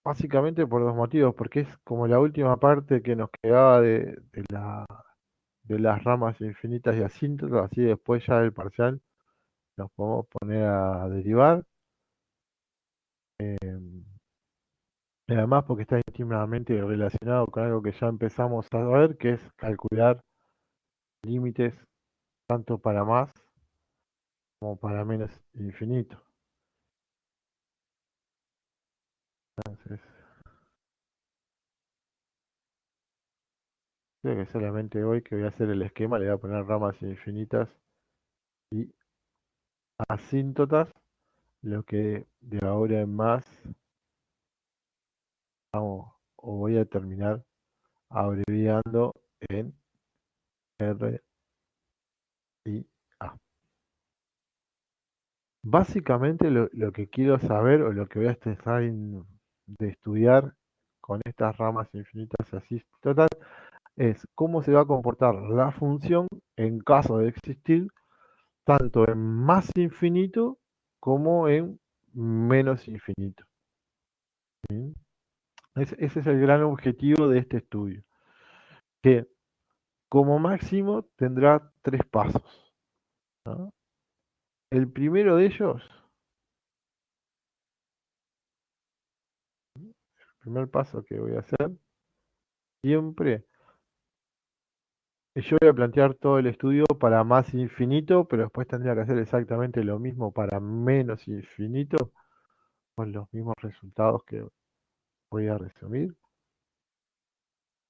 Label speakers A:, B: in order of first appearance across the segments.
A: Básicamente por dos motivos, porque es como la última parte que nos quedaba de las ramas infinitas y asíntotas, así después ya del parcial nos podemos poner a derivar. Y además porque está íntimamente relacionado con algo que ya empezamos a ver, que es calcular límites tanto para más como para menos infinito. Entonces, creo que solamente hoy que voy a hacer el esquema le voy a poner ramas infinitas y asíntotas, lo que de ahora en más vamos o voy a terminar abreviando en R y A. Básicamente lo que quiero saber o lo que voy a empezar de estudiar con estas ramas infinitas y asíntotas es cómo se va a comportar la función en caso de existir tanto en más infinito como en menos infinito. ¿Sí? Ese es el gran objetivo de este estudio, que como máximo tendrá tres pasos. ¿No? El primero de ellos, el primer paso que voy a hacer, siempre, yo voy a plantear todo el estudio para más infinito, pero después tendría que hacer exactamente lo mismo para menos infinito, con los mismos resultados que voy a resumir.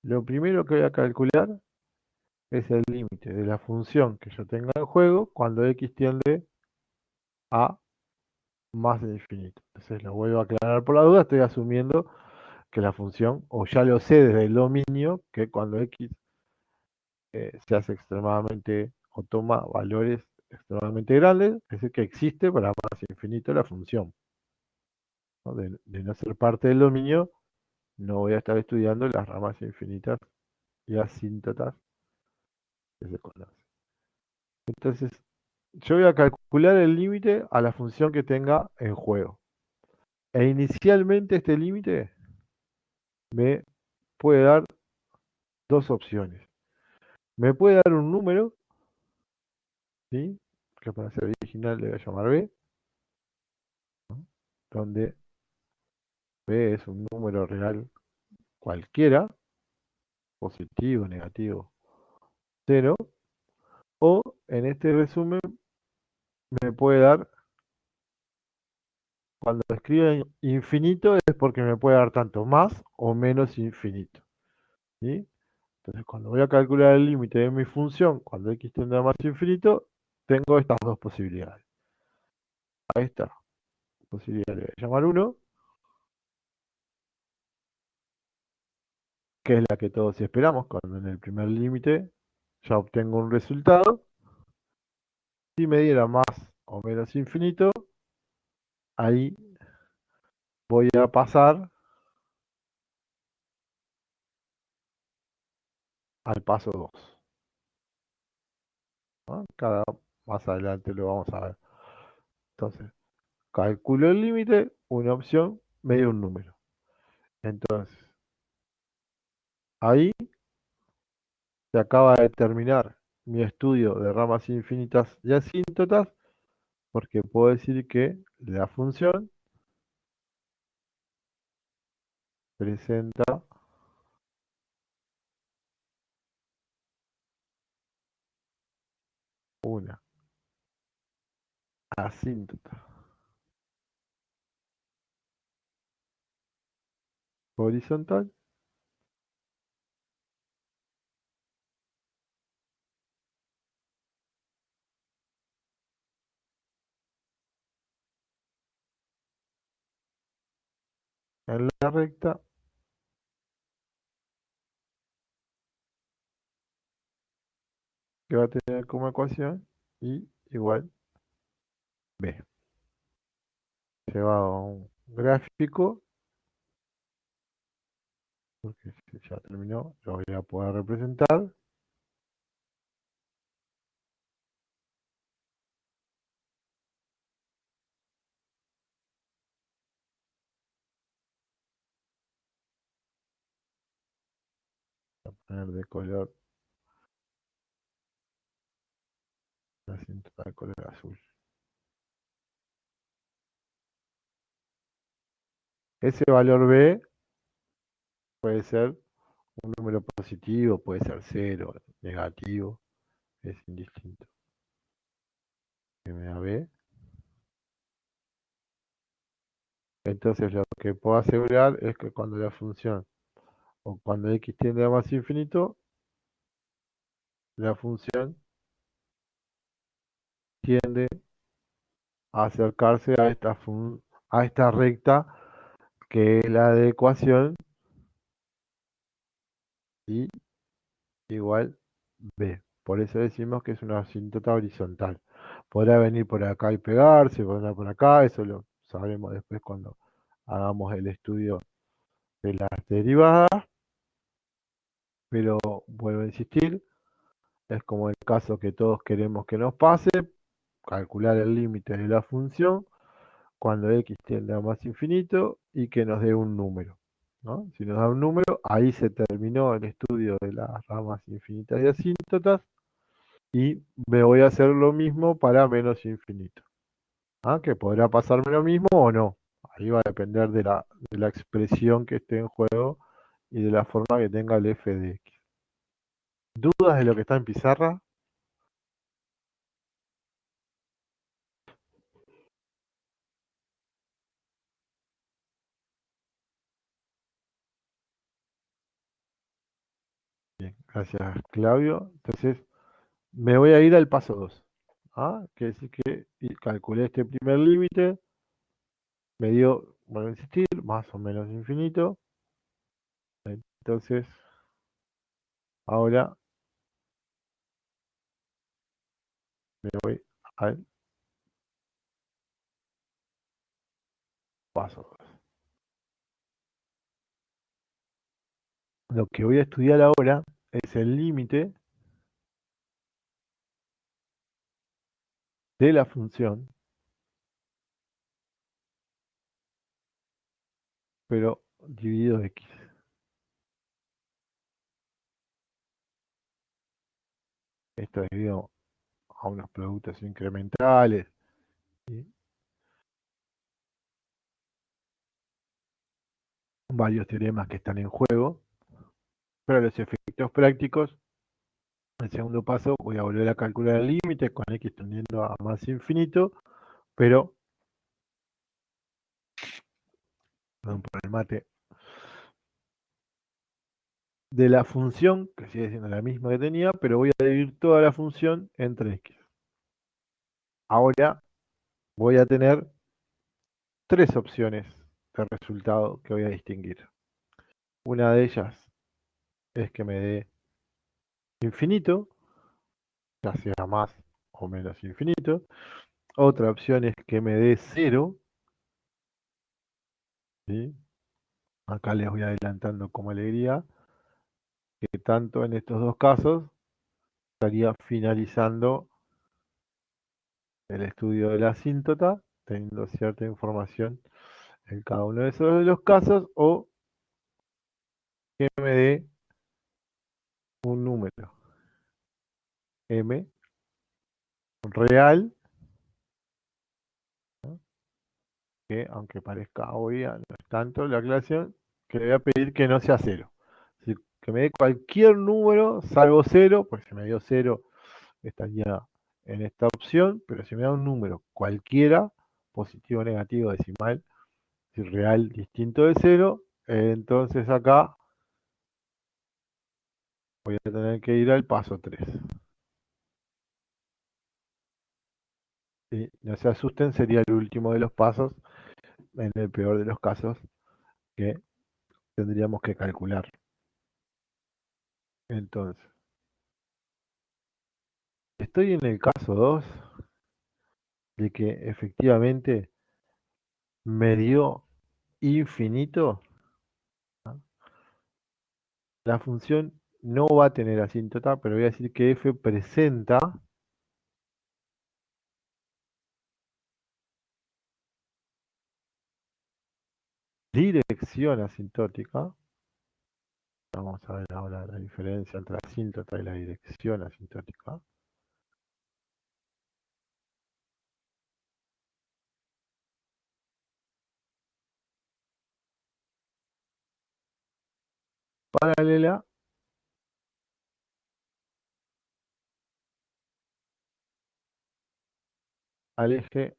A: Lo primero que voy a calcular es el límite de la función que yo tenga en juego cuando x tiende a más de infinito. Entonces lo vuelvo a aclarar por la duda, estoy asumiendo que la función, o ya lo sé desde el dominio, que cuando x se hace extremadamente o toma valores extremadamente grandes, es decir, que existe para más infinito la función. ¿No? De no ser parte del dominio, no voy a estar estudiando las ramas infinitas y asíntotas que se conocen. Entonces, yo voy a calcular el límite a la función que tenga en juego. E inicialmente este límite me puede dar dos opciones. Me puede dar un número, ¿sí? Que para ser original le voy a llamar b, ¿no? Donde b es un número real cualquiera, positivo, negativo, cero, o en este resumen me puede dar, cuando escribe infinito es porque me puede dar tanto más o menos infinito, ¿sí? Entonces, cuando voy a calcular el límite de mi función, cuando x tiende a más infinito, tengo estas dos posibilidades. A esta posibilidad le voy a llamar uno, que es la que todos esperamos, cuando en el primer límite ya obtengo un resultado. Si me diera más o menos infinito, ahí voy a pasar al paso 2. ¿No? Más adelante lo vamos a ver. Entonces, calculo el límite, una opción, me dio un número. Entonces, ahí se acaba de terminar mi estudio de ramas infinitas y asíntotas, porque puedo decir que la función presenta una asíntota horizontal en la recta que va a tener como ecuación y igual b. Llevado a un gráfico, porque si ya terminó, lo voy a poder representar. poner de color, la asíntota de color azul. Ese valor B puede ser un número positivo, puede ser cero, negativo, es indistinto. Que me da B. Entonces lo que puedo asegurar es que cuando la función o cuando x tiende a más infinito, la función tiende a acercarse a esta recta que es la de ecuación y igual B. Por eso decimos que es una asíntota horizontal. Podrá venir por acá y pegarse, podrá por acá, eso lo sabremos después cuando hagamos el estudio de las derivadas, pero vuelvo a insistir, es como el caso que todos queremos que nos pase, calcular el límite de la función cuando x tiende a más infinito y que nos dé un número, ¿no? Si nos da un número, ahí se terminó el estudio de las ramas infinitas y asíntotas y me voy a hacer lo mismo para menos infinito. ¿Ah? Que podrá pasarme lo mismo o no. Ahí va a depender de la expresión que esté en juego y de la forma que tenga el f de x. ¿Dudas de lo que está en pizarra? Bien, gracias Claudio. Entonces, me voy a ir al paso 2. ¿Ah? Que es que calculé este primer límite, me dio, vuelvo a insistir, más o menos infinito. Entonces, ahora me voy al paso 2. Lo que voy a estudiar ahora es el límite de la función, pero dividido x. Esto es debido a unos productos incrementales y varios teoremas que están en juego. Para los efectos prácticos, en el segundo paso voy a volver a calcular el límite con x tendiendo a más infinito, pero, perdón por el mate, de la función, que sigue siendo la misma que tenía, pero voy a dividir toda la función entre x. Ahora voy a tener tres opciones de resultado que voy a distinguir. Una de ellas es que me dé infinito, ya sea más o menos infinito. Otra opción es que me dé cero, ¿sí? Acá les voy adelantando como alegría que tanto en estos dos casos estaría finalizando el estudio de la asíntota, teniendo cierta información en cada uno de esos de los casos, o que me dé un número m real, ¿no? Que aunque parezca obvia, no es tanto la aclaración, que le voy a pedir que no sea cero. Que me dé cualquier número salvo cero, pues si me dio cero estaría en esta opción, pero si me da un número cualquiera, positivo, negativo, decimal, si real distinto de cero, entonces acá voy a tener que ir al paso 3. Y no se asusten, sería el último de los pasos, en el peor de los casos, que tendríamos que calcular. Entonces, estoy en el caso 2 de que efectivamente me dio infinito. ¿No? La función no va a tener asíntota, pero voy a decir que f presenta dirección asintótica, Vamos a ver ahora la diferencia entre asíntota y la dirección asintótica. Paralela al eje,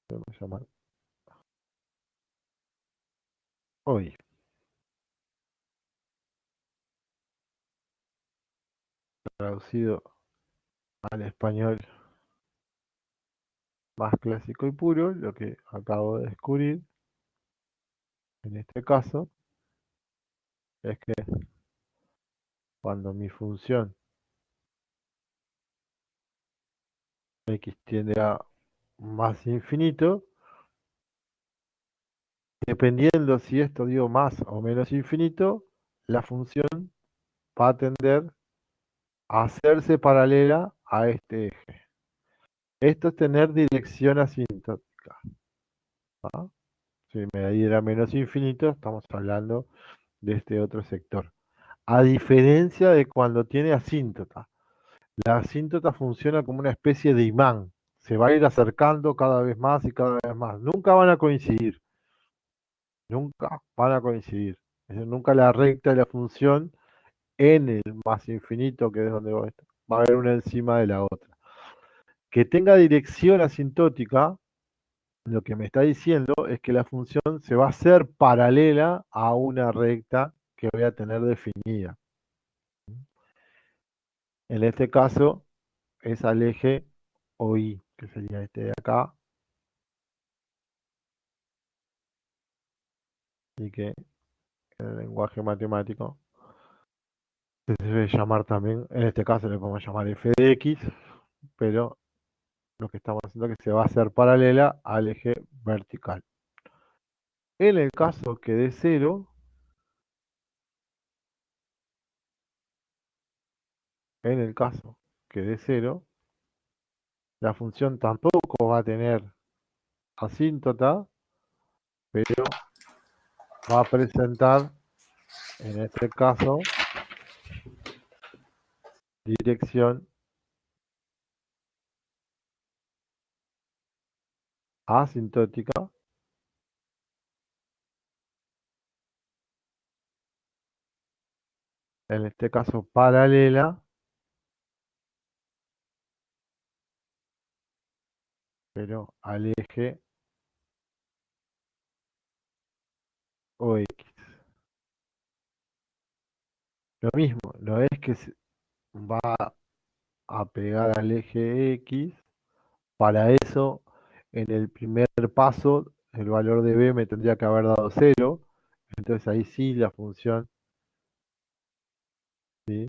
A: vamos a llamar hoy, traducido al español más clásico y puro, lo que acabo de descubrir en este caso es que cuando mi función x tiende a más infinito, dependiendo si esto dio más o menos infinito, la función va a tender a hacerse paralela a este eje. Esto es tener dirección asintótica, ¿ah? Si me diera menos infinito, estamos hablando de este otro sector. A diferencia de cuando tiene asíntota. La asíntota funciona como una especie de imán. Se va a ir acercando cada vez más y cada vez más. Nunca van a coincidir. Nunca van a coincidir. Es decir, nunca la recta de la función en el más infinito, que es donde va a haber una encima de la otra. Que tenga dirección asintótica, lo que me está diciendo es que la función se va a hacer paralela a una recta que voy a tener definida. En este caso es al eje OI, que sería este de acá, y que en el lenguaje matemático se debe llamar también, en este caso le podemos llamar f de x, pero lo que estamos haciendo es que se va a hacer paralela al eje vertical. En el caso que dé 0, en el caso que dé 0, la función tampoco va a tener asíntota, pero va a presentar, en este caso, dirección asintótica, en este caso paralela, pero al eje OX. Lo mismo, no es que se va a pegar al eje X, para eso en el primer paso el valor de B me tendría que haber dado 0, entonces ahí sí la función, ¿sí?,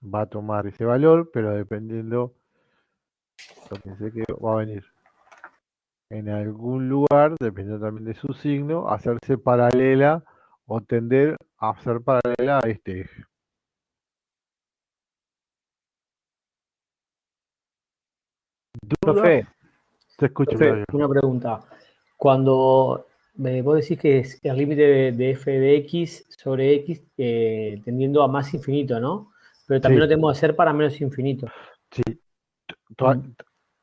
A: va a tomar ese valor, pero dependiendo, yo pensé que va a venir en algún lugar, dependiendo también de su signo, hacerse paralela o tender a ser paralela a este eje. ¿Dudas?
B: Profe,
A: Te escucho,
B: profe,
A: Claudio.
B: una pregunta. Cuando vos decís que es el límite de f de x sobre x tendiendo a más infinito, ¿no? Pero también
A: Sí,
B: lo tenemos que hacer para menos infinito.
A: sí.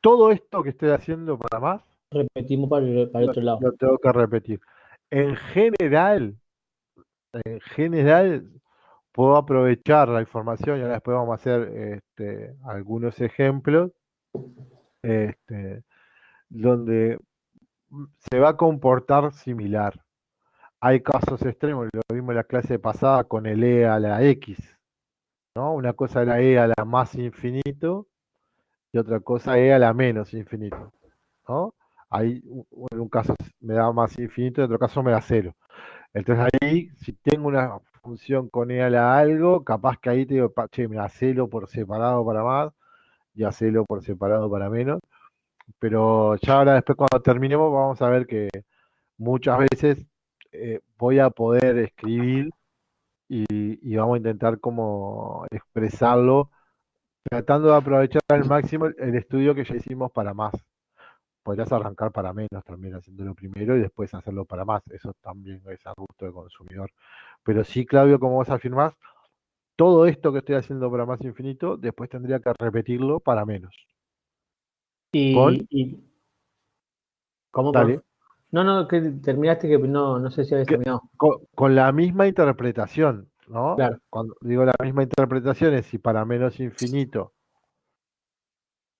A: Todo esto que estoy haciendo para más,
B: Repetimos para el otro lado.
A: lo tengo que repetir. En general, en general, puedo aprovechar la información y ahora después vamos a hacer algunos ejemplos este, donde se va a comportar similar. Hay casos extremos, lo vimos en la clase pasada con el e a la x, ¿no? Una cosa era e a la más infinito y otra cosa e a la menos infinito, ¿no? Ahí en un caso me da más infinito, en otro caso me da cero. Entonces ahí, si tengo una función con e a la algo, capaz que ahí te digo, che, me hacelo por separado para más y hacelo por separado para menos. Pero ya ahora después cuando terminemos vamos a ver que muchas veces voy a poder escribir y vamos a intentar como expresarlo, tratando de aprovechar al máximo el estudio que ya hicimos para más. podrías arrancar para menos también haciéndolo primero y después hacerlo para más. Eso también es a gusto del consumidor. Pero sí, Claudio, como vos afirmás, todo esto que estoy haciendo para más infinito, después tendría que repetirlo para menos.
B: Y ¿cómo,
A: Dale,
B: No, no, que terminaste que no sé si habías
A: que-
B: terminado.
A: con la misma interpretación, ¿no?
B: Claro,
A: Cuando digo la misma interpretación es si para menos infinito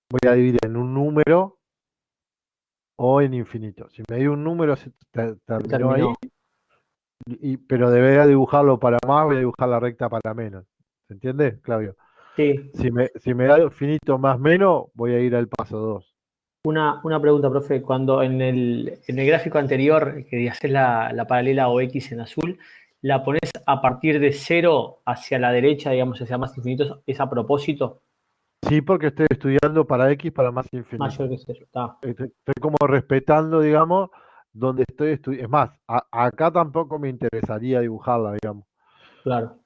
A: voy a dividir en un número o en infinito. Si me dio un número, se terminó ahí,
B: terminó.
A: pero debería dibujarlo para más, voy a dibujar la recta para menos. ¿Se entiende, Claudio?
B: Sí,
A: Si me da infinito más menos, voy a ir al paso 2.
B: una pregunta, profe. Cuando en el gráfico anterior, que haces la paralela o X en azul, ¿la pones a partir de cero hacia la derecha, digamos, hacia más infinitos? ¿Es a propósito?
A: Sí, porque estoy estudiando para X para más
B: Mayor
A: infinito.
B: que cero. Está,
A: Estoy como respetando, digamos, donde estoy estudiando. Es más, acá tampoco me interesaría dibujarla, digamos.
B: claro.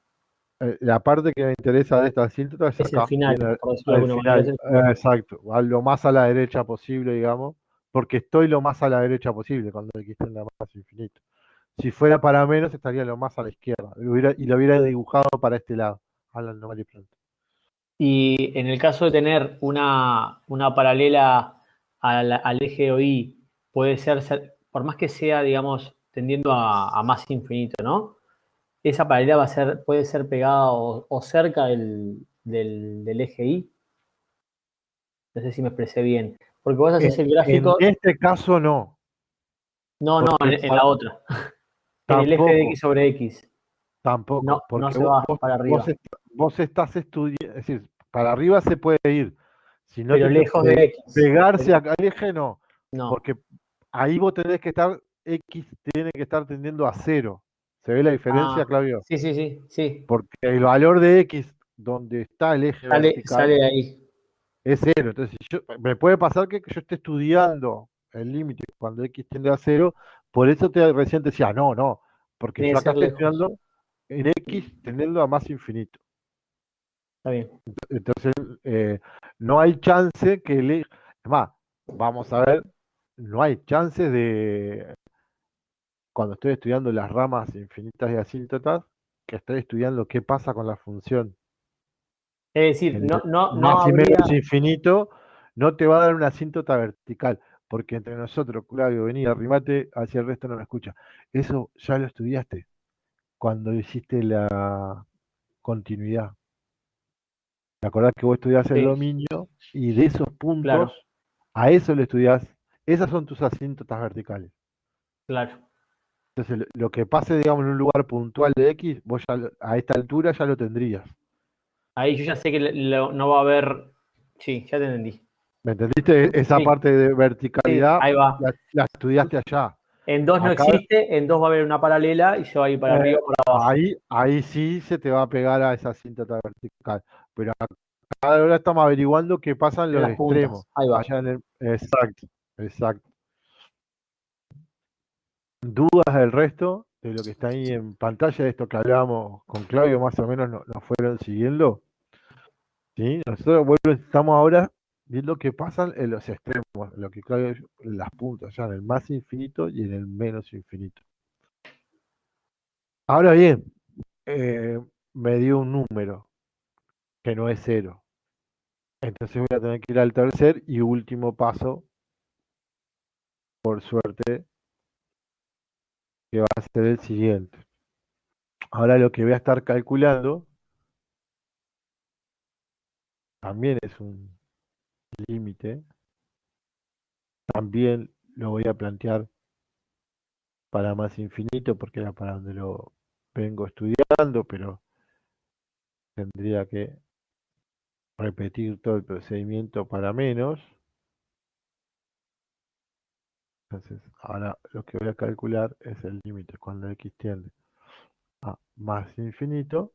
A: La parte que me interesa de esta asíntota es
B: Es el
A: acá,
B: final,
A: viene
B: por decirlo de
A: al
B: alguna manera, es
A: final.
B: el final.
A: Exacto, a lo más a la derecha posible, digamos, porque estoy lo más a la derecha posible cuando X tiende a más infinito. Si fuera para menos, estaría lo más a la izquierda y lo hubiera dibujado para este lado, hablando mal y pronto.
B: Y en el caso de tener una paralela al eje OI, puede por más que sea, digamos, tendiendo a más infinito, ¿no? Esa paralela puede ser pegada o cerca del eje Y. No sé si me expresé bien. Porque vos haces el
A: En
B: gráfico,
A: este caso no,
B: no,
A: porque
B: en la otra, en el eje de
A: tampoco,
B: X sobre X.
A: tampoco,
B: No
A: porque
B: se va para arriba,
A: vos estás estudiando, es decir, para arriba se puede ir, si no
B: pero
A: te
B: lejos de X.
A: pegarse al eje no,
B: No.
A: porque ahí vos tenés que estar, X tiene que estar tendiendo a cero. ¿Se ve la diferencia,
B: Ah,
A: Claudio?
B: sí, sí, sí, sí.
A: Porque el valor de X, donde está el eje
B: Sale
A: vertical,
B: de ahí.
A: es cero. Entonces, me puede pasar que yo esté estudiando el límite cuando X tiende a cero, por eso recién te decía, no, no, porque
B: Tiene
A: yo
B: que
A: acá
B: ser
A: estoy
B: lejos.
A: estudiando en X tendiendo a más infinito.
B: Está bien.
A: Entonces, eh, no hay chance que le... Es más, vamos a ver, no hay chance de, cuando estoy estudiando las ramas infinitas y asíntotas, que estoy estudiando qué pasa con la función.
B: Es decir,
A: El
B: no
A: más y
B: habría.
A: menos infinito no te va a dar una asíntota vertical, porque entre nosotros, Claudio, vení, arrimate hacia el resto no me escucha. Eso ya lo estudiaste cuando hiciste la continuidad. ¿Te acordás que vos estudiás el
B: Sí,
A: dominio y de esos
B: claro,
A: puntos a eso le estudiás? Esas son tus asíntotas verticales.
B: claro.
A: Entonces, lo que pase, digamos, en un lugar puntual de X, vos ya a esta altura ya lo tendrías.
B: Ahí yo ya sé que no va a haber. Sí, ya te entendí.
A: ¿Me entendiste? Esa
B: Sí,
A: parte de
B: sí,
A: verticalidad
B: ahí va.
A: la estudiaste allá.
B: En dos no
A: Acá,
B: existe, en dos va a haber una paralela y se va a ir para
A: eh,
B: arriba o para abajo.
A: ahí sí se te va a pegar a esa asíntota vertical. Pero acá ahora estamos averiguando qué pasa en
B: En
A: los
B: las
A: extremos.
B: puntas. Ahí va.
A: Allá en el, exacto, exacto. ¿Dudas del resto de lo que está ahí en pantalla, de esto que hablábamos con Claudio, más o menos nos fueron siguiendo? ¿Sí? Nosotros estamos ahora viendo qué pasa en los extremos, lo que Claudio, en las puntas, ya en el más infinito y en el menos infinito. Ahora bien, eh, me dio un número que no es cero. Entonces voy a tener que ir al tercer y último paso, por suerte, que va a ser el siguiente. Ahora lo que voy a estar calculando también es un límite. También lo voy a plantear para más infinito porque era para donde lo vengo estudiando, pero tendría que repetir todo el procedimiento para menos. Entonces, ahora lo que voy a calcular es el límite cuando x tiende a más infinito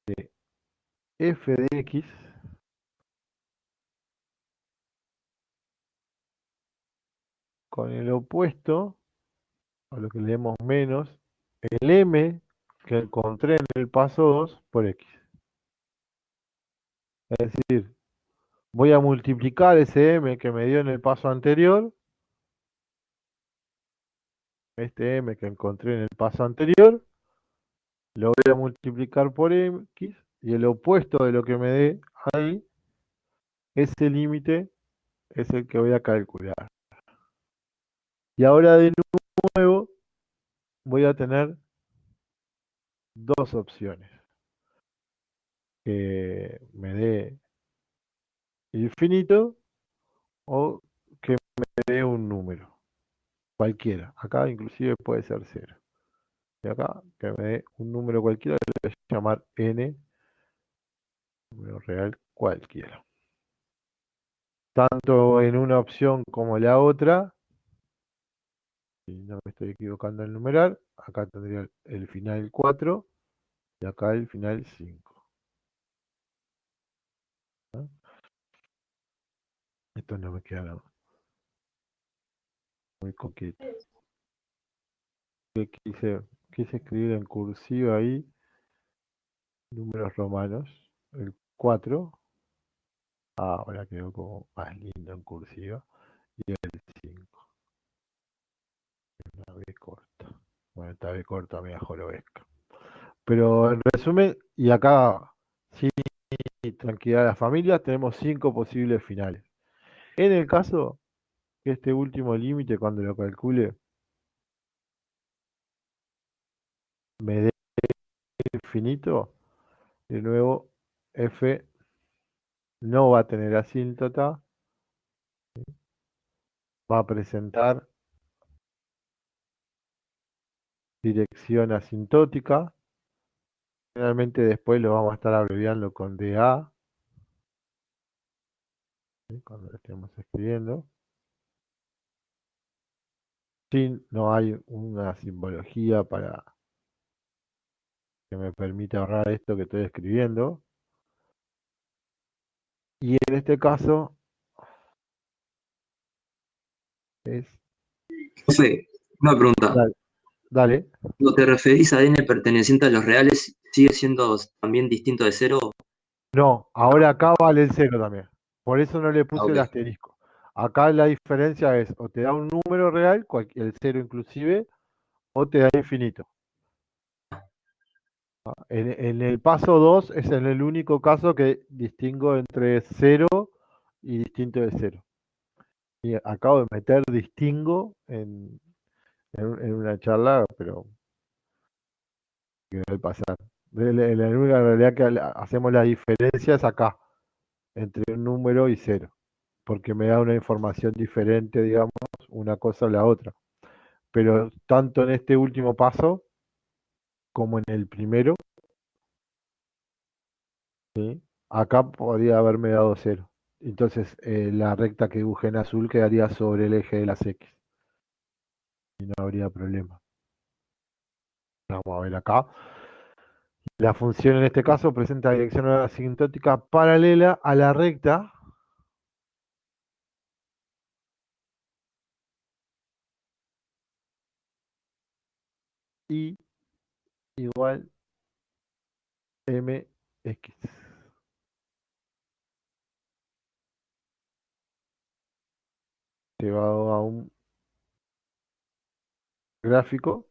A: de f de x con el opuesto, o lo que leemos menos, el m que encontré en el paso 2 por x. Es decir, Voy a multiplicar ese m que me dio en el paso anterior, este m que encontré en el paso anterior, lo voy a multiplicar por x, y el opuesto de lo que me dé ahí, ese límite es el que voy a calcular. Y ahora de nuevo voy a tener dos opciones. Que me dé infinito o que me dé un número, cualquiera. Acá inclusive puede ser cero. Y acá que me dé un número cualquiera, le voy a llamar n, número real cualquiera. Tanto en una opción como la otra, si no me estoy equivocando en el numeral, acá tendría el final 4 y acá el final 5. ¿No? Esto no me queda muy coqueto. Quise escribir en cursiva ahí números romanos, el 4, ahora quedó como más lindo en cursiva, y el 5, una B corta. Bueno, esta B corta media jorobesca. Pero en resumen, y acá, sí, tranquilidad de las familias, tenemos 5 posibles finales. En el caso que este último límite, cuando lo calcule, me dé infinito, de nuevo, f no va a tener asíntota, va a presentar dirección asintótica. Generalmente después lo vamos a estar abreviando con DA, ¿sí? Cuando lo estemos escribiendo. Sí, no hay una simbología para que me permita ahorrar esto que estoy escribiendo. Y en este caso es...
C: Profe, una pregunta.
A: Dale, dale.
C: Cuando te referís a n perteneciente a los reales, ¿sigue siendo también distinto de cero?
A: No, ahora acá vale el cero también. Por eso no le
C: Ah,
A: puse
C: ok.
A: el asterisco. Acá la diferencia es o te da un número real, el cero inclusive, o te da infinito. En el paso 2 es en el único caso que distingo entre cero y distinto de cero. Y acabo de meter distingo en una charla, pero que debe pasar. La única realidad que hacemos la diferencia es acá, entre un número y cero, porque me da una información diferente, digamos, una cosa o la otra. Pero tanto en este último paso como en el primero, ¿sí? Acá podría haberme dado cero. Entonces la recta que dibujé en azul quedaría sobre el eje de las X. Y no habría problema. Vamos a ver acá. La función en este caso presenta dirección asintótica paralela a la recta y igual mx. Llevado a un gráfico.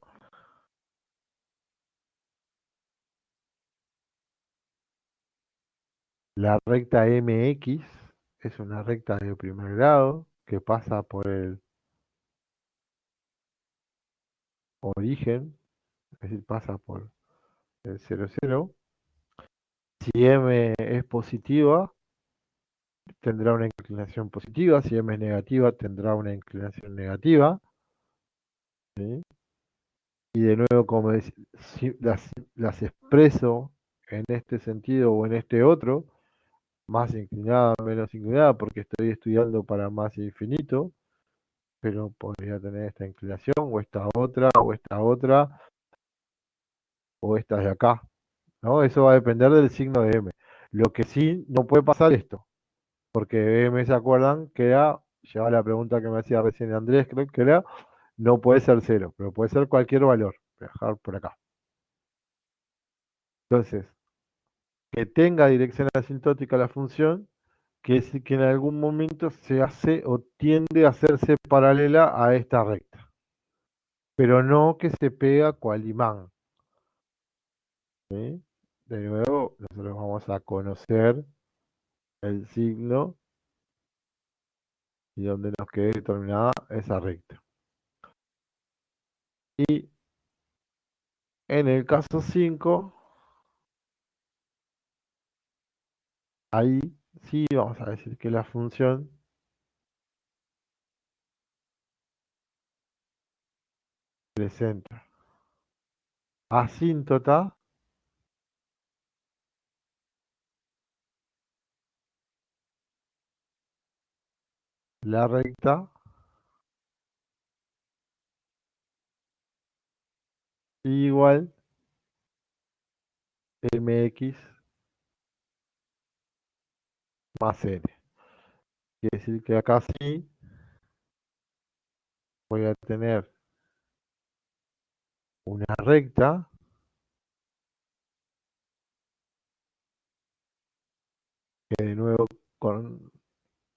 A: La recta mx es una recta de primer grado que pasa por el origen, es decir, pasa por el 0, 0. Si m es positiva, tendrá una inclinación positiva. Si m es negativa, tendrá una inclinación negativa. ¿Sí? Y de nuevo, como si las expreso en este sentido o en este otro, más inclinada, menos inclinada, porque estoy estudiando para más infinito, pero podría tener esta inclinación, o esta otra, o esta otra, o esta de acá, ¿no? Eso va a depender del signo de m. Lo que sí no puede pasar esto, porque m, ¿se acuerdan? Que era, lleva la pregunta que me hacía recién Andrés, creo que era, no puede ser cero, pero puede ser cualquier valor. Voy a dejar por acá. Entonces, que tenga dirección asintótica la función que es que en algún momento se hace o tiende a hacerse paralela a esta recta, pero no que se pega cual imán. ¿Sí? De nuevo, nosotros vamos a conocer el signo y donde nos quede determinada esa recta. Y en el caso 5, ahí sí vamos a decir que la función presenta asíntota la recta igual mx más n. Quiere decir que acá sí voy a tener una recta que de nuevo con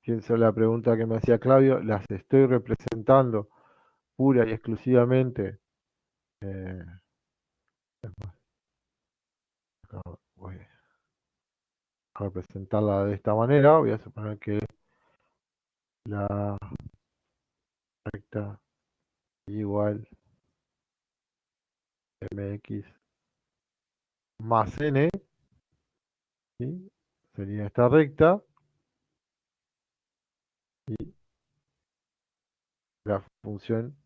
A: pienso la pregunta que me hacía Claudio, las estoy representando pura y exclusivamente. eh, Voy a representarla de esta manera. Voy a suponer que la recta igual mx más n, ¿sí? Sería esta recta y la función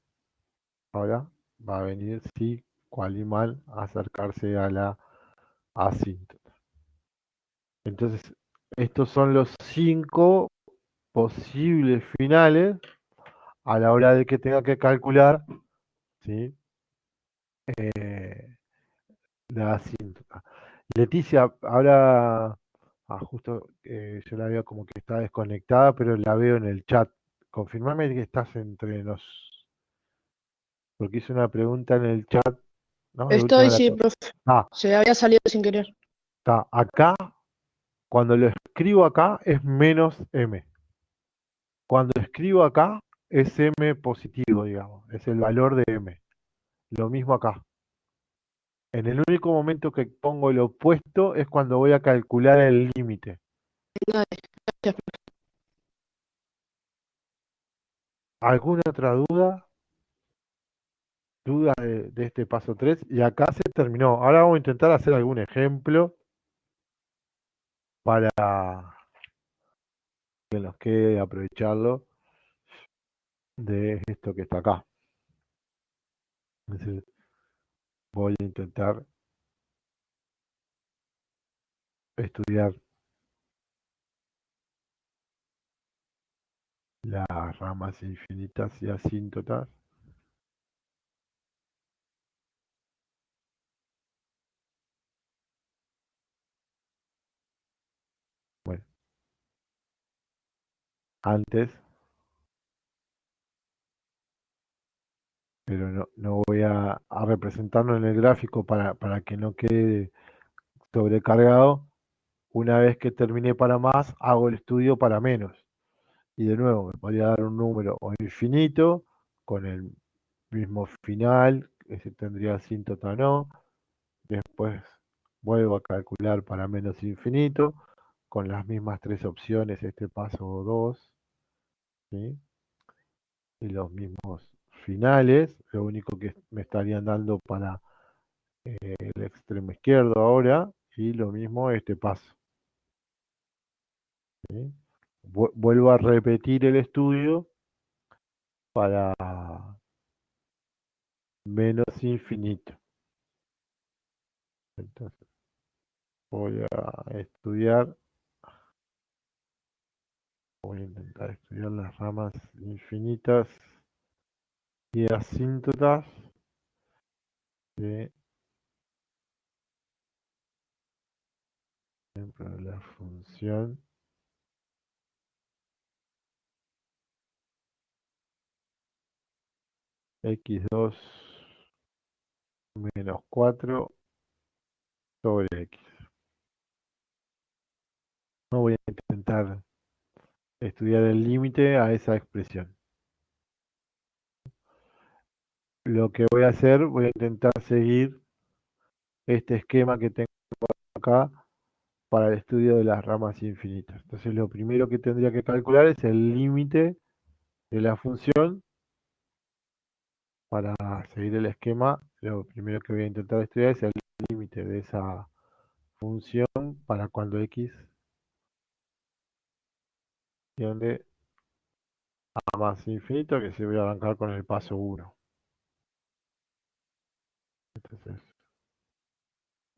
A: ahora va a venir si cual y mal acercarse a la asíntota. Entonces, estos son los 5 posibles finales a la hora de que tenga que calcular, ¿sí? La asíntota. Leticia, ahora, justo yo la veo como que está desconectada, pero la veo en el chat. Confirmame que estás entre nos, porque hice una pregunta en el chat, ¿no? De última
D: Estoy,
A: la
D: sí, profe.
A: Ah,
D: Se había salido sin querer.
A: está. Acá, cuando lo escribo acá, es menos m. Cuando escribo acá, es m positivo, digamos. Es el valor de m. Lo mismo acá. En el único momento que pongo el opuesto es cuando voy a calcular el límite.
D: Dale, gracias, profe.
A: ¿Alguna otra duda? ¿Duda de este paso 3? Y acá se terminó. Ahora vamos a intentar hacer algún ejemplo para que nos quede aprovecharlo de esto que está acá. Es decir, voy a intentar estudiar las ramas infinitas y asíntotas. Bueno, antes, pero no voy a representarlo en el gráfico para que no quede sobrecargado. Una vez que termine para más, hago el estudio para menos. Y de nuevo, me podría dar un número o infinito, con el mismo final, ese tendría asíntota o no. Después vuelvo a calcular para menos infinito, con las mismas 3 opciones, este paso 2, ¿sí? Y los mismos finales, lo único que me estarían dando para el extremo izquierdo ahora, y lo mismo este paso, ¿sí? Vuelvo a repetir el estudio para menos infinito. Entonces voy a estudiar, voy a intentar estudiar las ramas infinitas y asíntotas de, por ejemplo, la función x2 menos 4 sobre x. No voy a intentar estudiar el límite a esa expresión. Lo que voy a hacer, voy a intentar seguir este esquema que tengo acá para el estudio de las ramas infinitas. Entonces lo primero que tendría que calcular es el límite de la función. Para seguir el esquema, lo primero que voy a intentar estudiar es el límite de esa función para cuando x tiende a más infinito, que se voy a arrancar con el paso 1. Entonces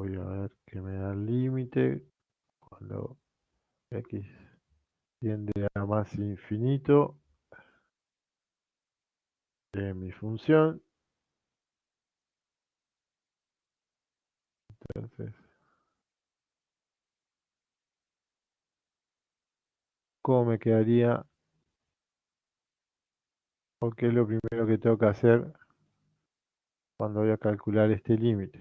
A: voy a ver que me da el límite cuando x tiende a más infinito de mi función. Entonces, ¿cómo me quedaría? ¿O qué es lo primero que tengo que hacer cuando voy a calcular este límite?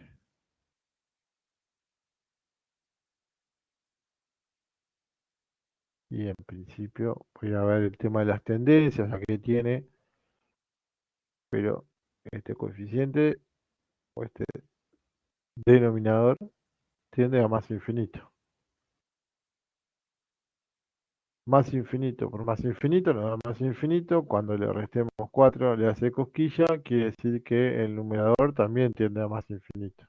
A: Y en principio voy a ver el tema de las tendencias, a qué tiene, pero este coeficiente o este denominador tiende a más infinito. Más infinito por más infinito nos da más infinito. Cuando le restemos 4 le hace cosquilla, quiere decir que el numerador también tiende a más infinito.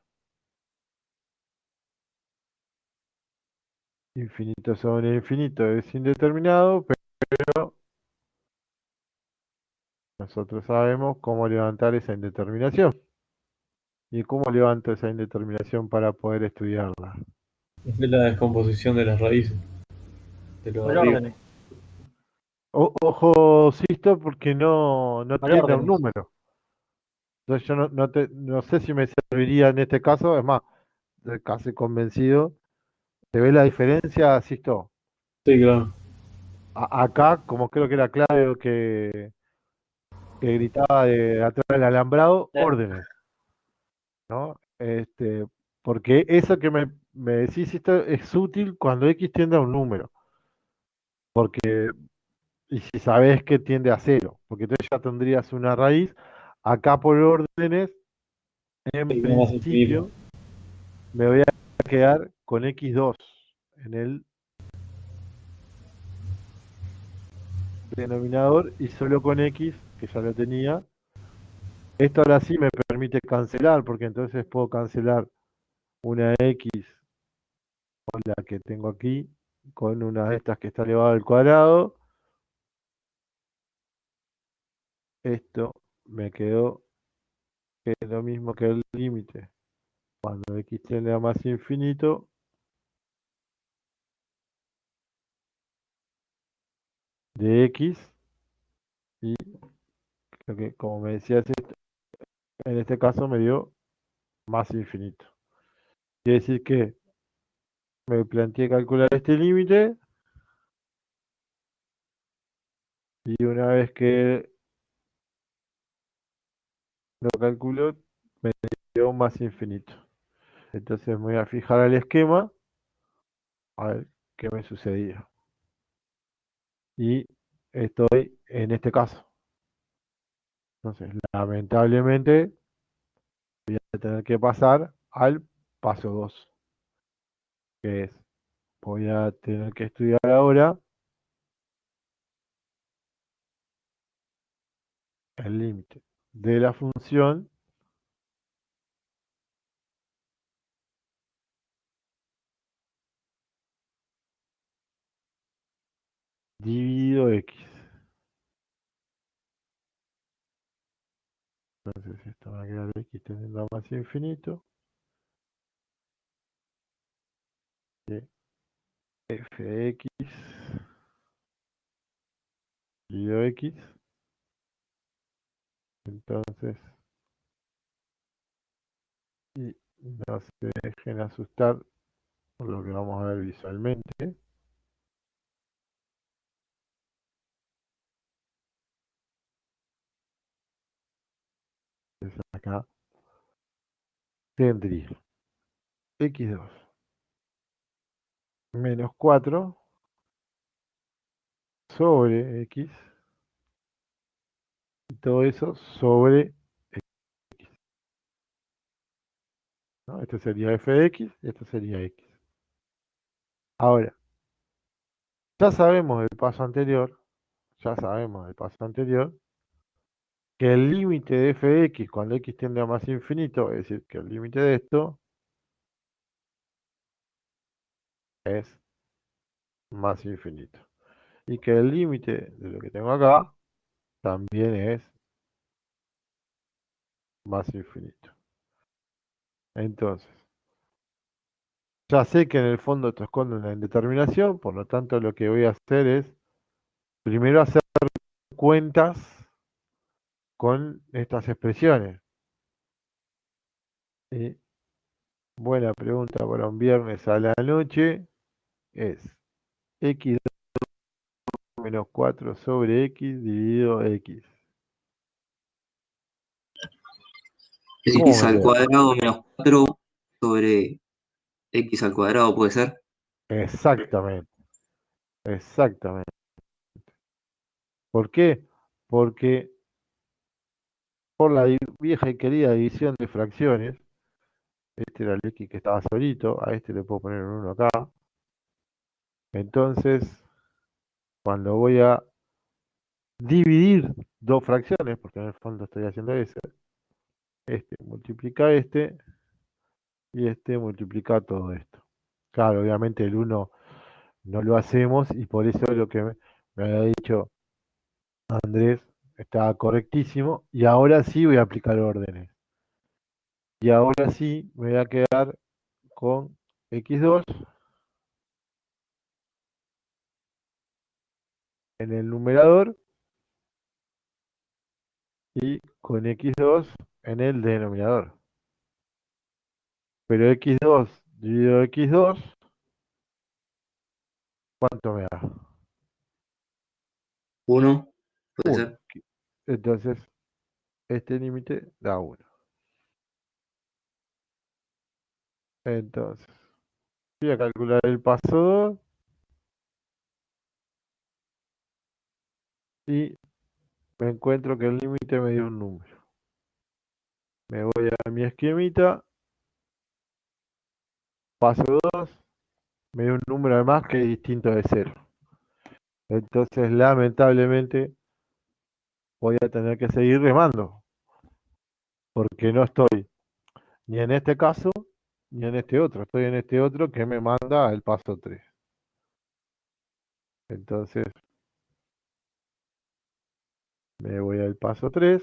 A: Infinito sobre infinito es indeterminado, pero nosotros sabemos cómo levantar esa indeterminación. ¿Y cómo levanto esa indeterminación para poder estudiarla?
E: Es la descomposición de las raíces, de lo de
B: Por
E: arriba.
B: órdenes.
A: Ojo, Sisto, porque no
B: Por
A: tiende a un
B: órdenes.
A: número. Entonces yo no sé si me serviría en este caso, es más, estoy casi convencido. ¿Te ves la diferencia, Sisto?
E: Sí, claro.
A: Acá, como creo que era Claudio que gritaba de atrás del alambrado, órdenes, ¿no? Porque eso que me decís, Sisto, es útil cuando X tiende a un número. Porque, y si sabes que tiende a cero, porque entonces ya tendrías una raíz. Acá por órdenes, en
E: Sí, como más infinito.
A: principio, me voy a quedar con x2 en el denominador y solo con x, que ya lo tenía. Esto ahora sí me permite cancelar, porque entonces puedo cancelar una x con la que tengo aquí, con una de estas que está elevado al cuadrado. Esto me quedó, que es lo mismo que el límite. Cuando x tiende a más infinito, de x, y creo que como me decías, en este caso me dio más infinito. Quiere decir que me planteé calcular este límite y una vez que lo calculo me dio más infinito. Entonces me voy a fijar al esquema a ver qué me sucedía. Y estoy en este caso. Entonces, lamentablemente voy a tener que pasar al paso 2, que es, voy a tener que estudiar ahora el límite de la función dividido x. Entonces esto va a quedar x teniendo a más infinito de f de x dividido x. Entonces, y no se dejen asustar por lo que vamos a ver visualmente. Entonces acá tendría x2 menos 4 sobre X y todo eso sobre X, ¿no? Este sería f de X y esto sería X. Ahora, ya sabemos del paso anterior, que el límite de f de X cuando X tiende a más infinito, es decir, que el límite de esto es más infinito. Y que el límite de lo que tengo acá también es más infinito. Entonces, ya sé que en el fondo esto esconde una indeterminación, por lo tanto lo que voy a hacer es primero hacer cuentas con estas expresiones. Y buena pregunta para un viernes a la noche es x menos 4 sobre x dividido x. ¿Cómo
C: X
A: me
C: al
A: queda?
C: cuadrado menos 4 sobre X al cuadrado, ¿puede ser?
A: Exactamente, exactamente. ¿Por qué? Porque por la vieja y querida división de fracciones, este era el x que estaba solito, a este le puedo poner un 1 acá. Entonces, cuando voy a dividir dos fracciones, porque en el fondo estoy haciendo eso, este multiplica este y este multiplica todo esto. Claro, obviamente el 1 no lo hacemos y por eso lo que me había dicho Andrés estaba correctísimo y ahora sí voy a aplicar órdenes. Y ahora sí me voy a quedar con x2 en el numerador y con x2 en el denominador. Pero x2 dividido x2, ¿cuánto me da?
C: 1, puede
A: 1.
C: ser.
A: Entonces, este límite da 1. Entonces, voy a calcular el paso 2 y me encuentro que el límite me dio un número. Me voy a mi esquemita, paso 2, me dio un número además que es distinto de 0. Entonces, lamentablemente, voy a tener que seguir remando, porque no estoy ni en este caso ni en este otro. Estoy en este otro que me manda al paso 3. Entonces, me voy al paso 3,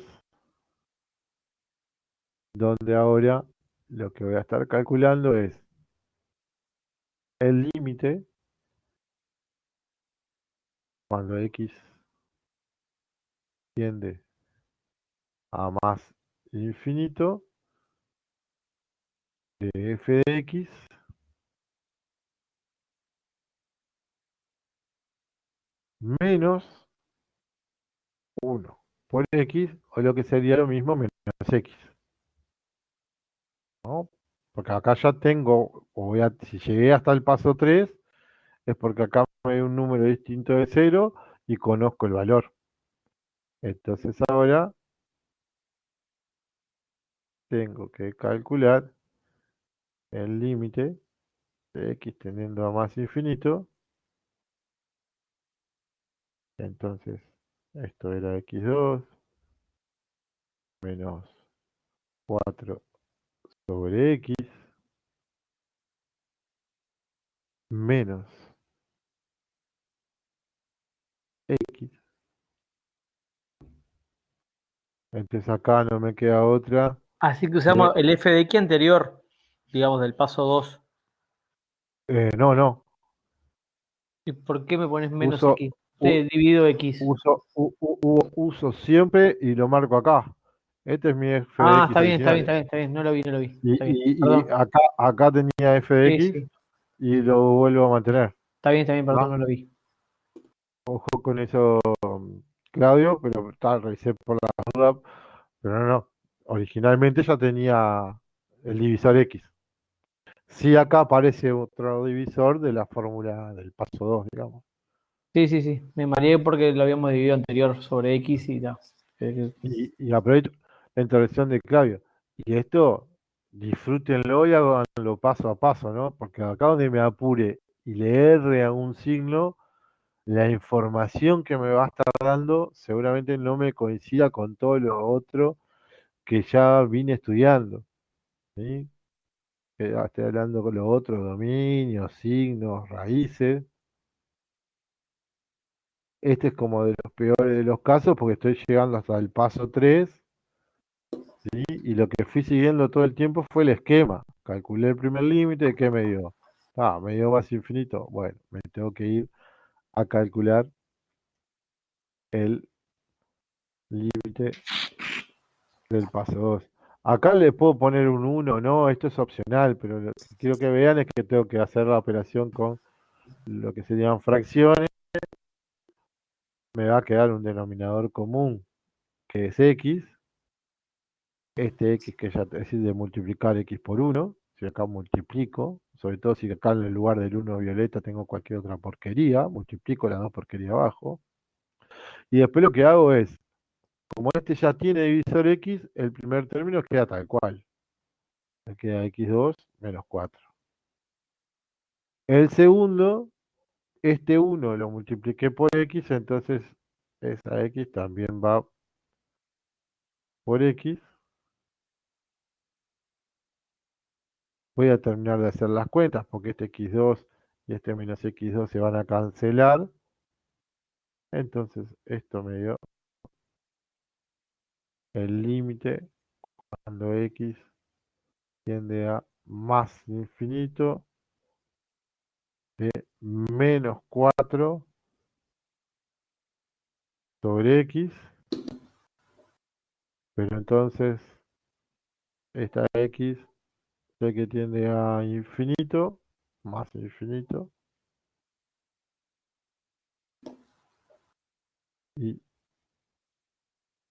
A: donde ahora lo que voy a estar calculando es el límite cuando x tiende a más infinito de f de x menos 1 por x, o lo que sería lo mismo menos x, ¿no? Porque acá ya tengo, si llegué hasta el paso 3, es porque acá me dio un número distinto de 0 y conozco el valor. Entonces ahora tengo que calcular el límite de x tendiendo a más infinito. Entonces, esto era x2 menos 4 sobre x menos x. Entonces acá no me queda otra.
B: Así que usamos el f de x anterior, digamos, del paso 2.
A: No.
B: ¿Y por qué me pones menos
A: Uso,
B: x?
A: u-
B: Dividido x.
A: uso siempre y lo marco acá. Este es mi f de
B: Ah,
A: x
B: está bien, está bien,
A: original.
B: está bien, está bien. No lo vi, no lo vi.
A: Y,
B: Está bien,
A: y
B: perdón.
A: acá tenía f de
B: Sí,
A: x
B: sí.
A: y lo vuelvo a mantener.
B: Está bien, perdón,
A: ¿No?
B: no lo vi.
A: Ojo con eso, Claudio, pero revisé por la duda. Pero no. Originalmente ya tenía el divisor x. Sí, acá aparece otro divisor de la fórmula del paso 2, digamos.
B: Sí. Me mareé porque lo habíamos dividido anterior sobre X y ya.
A: Y aprovecho la intervención de Claudio. Y esto, disfrútenlo y háganlo paso a paso, ¿no? Porque acá donde me apure y le erre a un signo, la información que me va a estar dando seguramente no me coincida con todo lo otro que ya vine estudiando, ¿sí? Que ya estoy hablando con los otros dominios, signos, raíces. Este es como de los peores de los casos porque estoy llegando hasta el paso 3, ¿sí? Y lo que fui siguiendo todo el tiempo fue el esquema. Calculé el primer límite, ¿qué me dio? Me dio base infinito. Bueno, me tengo que ir a calcular el límite del paso 2. Acá le puedo poner un 1, no, esto es opcional, pero lo que quiero que vean es que tengo que hacer la operación con lo que serían fracciones. Me va a quedar un denominador común, que es x. Este x que ya es decir de multiplicar x por 1. Si acá multiplico, sobre todo si acá en el lugar del 1 violeta tengo cualquier otra porquería, multiplico las dos porquerías abajo. Y después lo que hago es, como este ya tiene divisor x, el primer término queda tal cual. Me queda x2 menos 4. El segundo, este 1 lo multipliqué por x, entonces esa x también va por x. Voy a terminar de hacer las cuentas porque este x2 y este menos x2 se van a cancelar. Entonces esto me dio el límite cuando x tiende a más infinito de menos 4 sobre x. Pero entonces esta x sé que tiende a infinito, más infinito. Y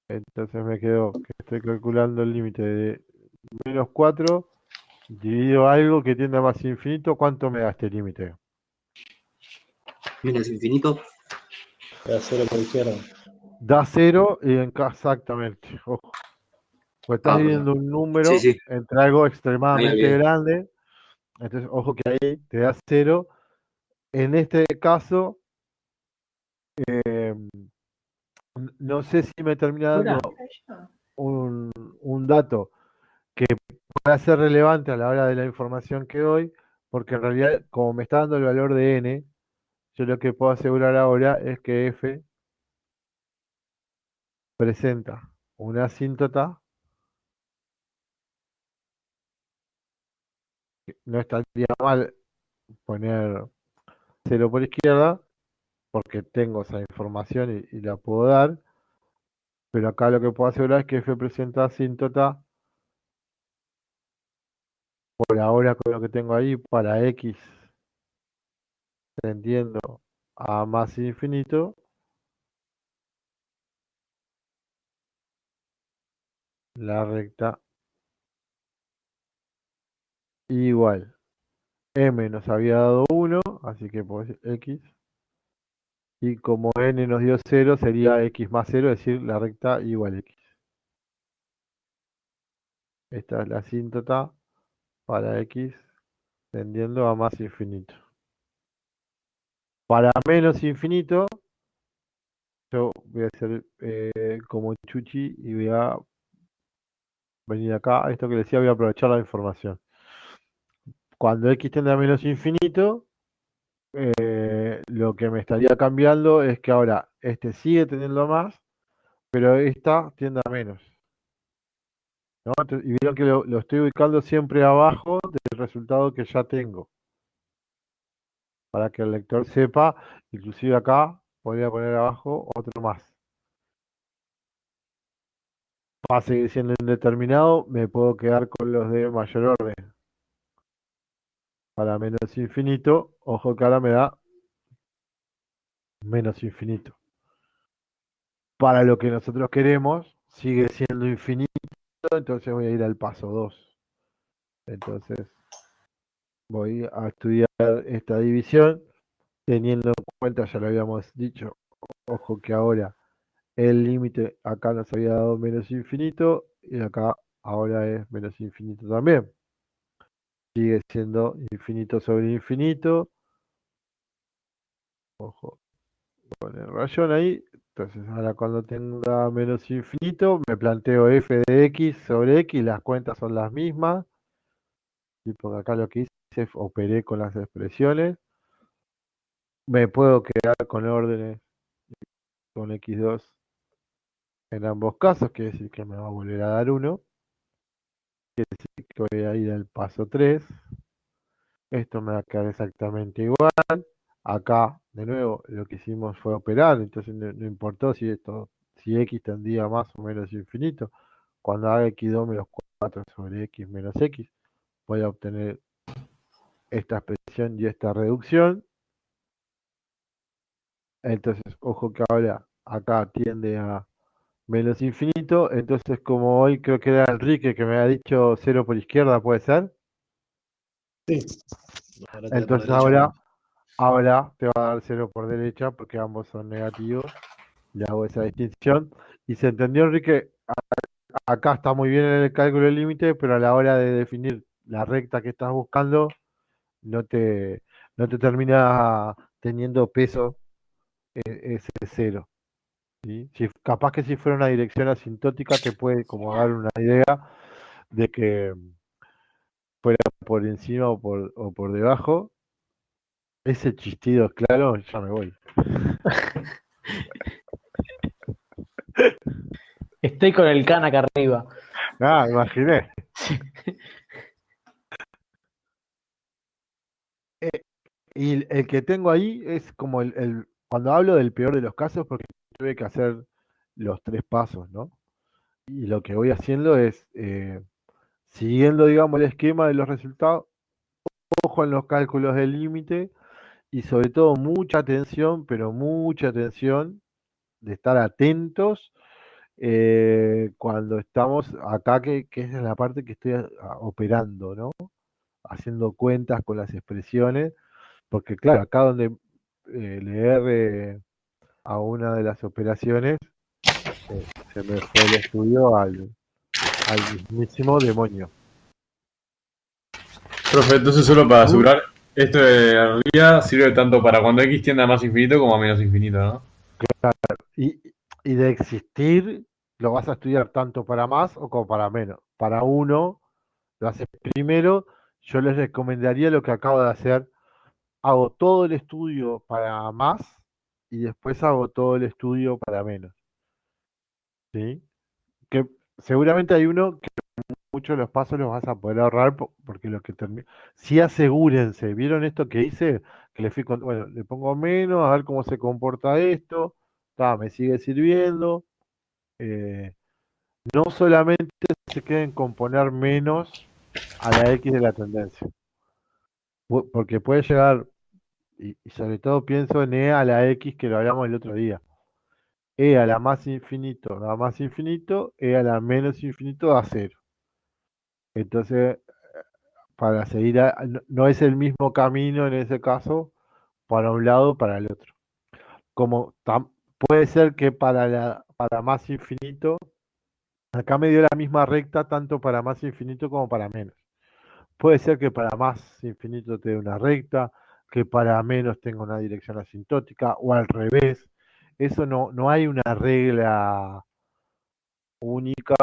A: entonces me quedó que estoy calculando el límite de menos 4 dividido algo que tiende a más infinito. ¿Cuánto me da este límite?
C: Menos infinito.
E: La cero por izquierda.
A: Da 0 y exactamente. Ojo, pues estás
C: Perdón.
A: dividiendo un
C: Sí,
A: número
C: sí,
A: entre algo
C: ahí
A: extremadamente
C: olvidé.
A: grande. Entonces, ojo que ahí te da 0. En este caso, eh, no sé si me termina dando
B: Hola.
A: un dato que pueda ser relevante a la hora de la información que doy, porque en realidad, como me está dando el valor de n, yo lo que puedo asegurar ahora es que f presenta una asíntota. No estaría mal poner 0 por izquierda, porque tengo esa información y la puedo dar, pero acá lo que puedo asegurar es que f presenta asíntota por ahora con lo que tengo ahí para x tendiendo a más infinito, la recta igual. M nos había dado 1, así que pues x. Y como n nos dio 0, sería x más 0, es decir, la recta igual x. Esta es la asíntota para x tendiendo a más infinito. Para menos infinito, yo voy a hacer como Chuchi y voy a venir acá. Esto que les decía, voy a aprovechar la información. Cuando x tiende a menos infinito, lo que me estaría cambiando es que ahora este sigue teniendo más, pero esta tiende a menos, ¿no? Y vieron que lo estoy ubicando siempre abajo del resultado que ya tengo, para que el lector sepa, inclusive acá podría poner abajo otro más. Va a seguir siendo indeterminado, me puedo quedar con los de mayor orden. Para menos infinito, ojo que ahora me da menos infinito. Para lo que nosotros queremos, sigue siendo infinito, entonces voy a ir al paso 2. Entonces voy a estudiar esta división teniendo en cuenta, ya lo habíamos dicho, ojo que ahora el límite acá nos había dado menos infinito y acá ahora es menos infinito también. Sigue siendo infinito sobre infinito. Ojo con el rayón ahí. Entonces ahora cuando tenga menos infinito me planteo f de x sobre x, las cuentas son las mismas. Y porque acá lo que hice es operé con las expresiones. Me puedo quedar con órdenes con x2 en ambos casos, quiere decir que me va a volver a dar 1. Quiere decir que voy a ir al paso 3. Esto me va a quedar exactamente igual. Acá, de nuevo, lo que hicimos fue operar, entonces no importó si x tendría más o menos infinito. Cuando haga x2 menos 4 sobre x menos x, voy a obtener esta expresión y esta reducción. Entonces, ojo que ahora acá tiende a menos infinito. Entonces, como hoy creo que era Enrique que me ha dicho 0 por izquierda, ¿puede ser?
F: Sí. Ahora te da por
A: Entonces
F: derecha.
A: ahora te va a dar 0 por derecha porque ambos son negativos. Le hago esa distinción. Y se entendió, Enrique, acá está muy bien en el cálculo del límite, pero a la hora de definir la recta que estás buscando, no te, no te termina teniendo peso ese 0. ¿Sí? Capaz que si fuera una dirección asintótica te puede como dar una idea de que fuera por encima o por debajo. Ese chistido es claro, ya me voy.
B: Estoy con el can acá arriba.
A: Ah, imaginé. Y el que tengo ahí es como cuando hablo del peor de los casos, porque tuve que hacer los 3 pasos, ¿no? Y lo que voy haciendo es, siguiendo, digamos, el esquema de los resultados, ojo en los cálculos del límite y sobre todo mucha atención, pero mucha atención de estar atentos cuando estamos acá, que es la parte que estoy operando, ¿no? Haciendo cuentas con las expresiones, porque claro, acá donde le erre a una de las operaciones, se me fue el estudio al mismísimo demonio.
E: Profe, entonces solo para asegurar, esto de realidad sirve tanto para cuando x tiende a más infinito como a menos infinito, ¿no?
A: Y, y de existir, lo vas a estudiar tanto para más o como para menos. Para uno, lo haces primero, yo les recomendaría lo que acabo de hacer. Hago todo el estudio para más y después hago todo el estudio para menos. ¿Sí? Que seguramente hay uno que muchos de los pasos los vas a poder ahorrar porque lo que termina. Sí, asegúrense, ¿vieron esto que hice? Que le fui bueno, le pongo menos, a ver cómo se comporta esto. Me sigue sirviendo. Eh, no solamente se queden con poner menos a la X de la tendencia. Porque puede llegar, y sobre todo pienso en E a la X que lo hablamos el otro día. E a la más infinito da más infinito, E a la menos infinito da 0. Entonces, para seguir, no es el mismo camino en ese caso, para un lado o para el otro. Como puede ser que para más infinito, acá me dio la misma recta tanto para más infinito como para menos. Puede ser que para más infinito te dé una recta, que para menos tenga una dirección asintótica, o al revés. Eso no hay una regla única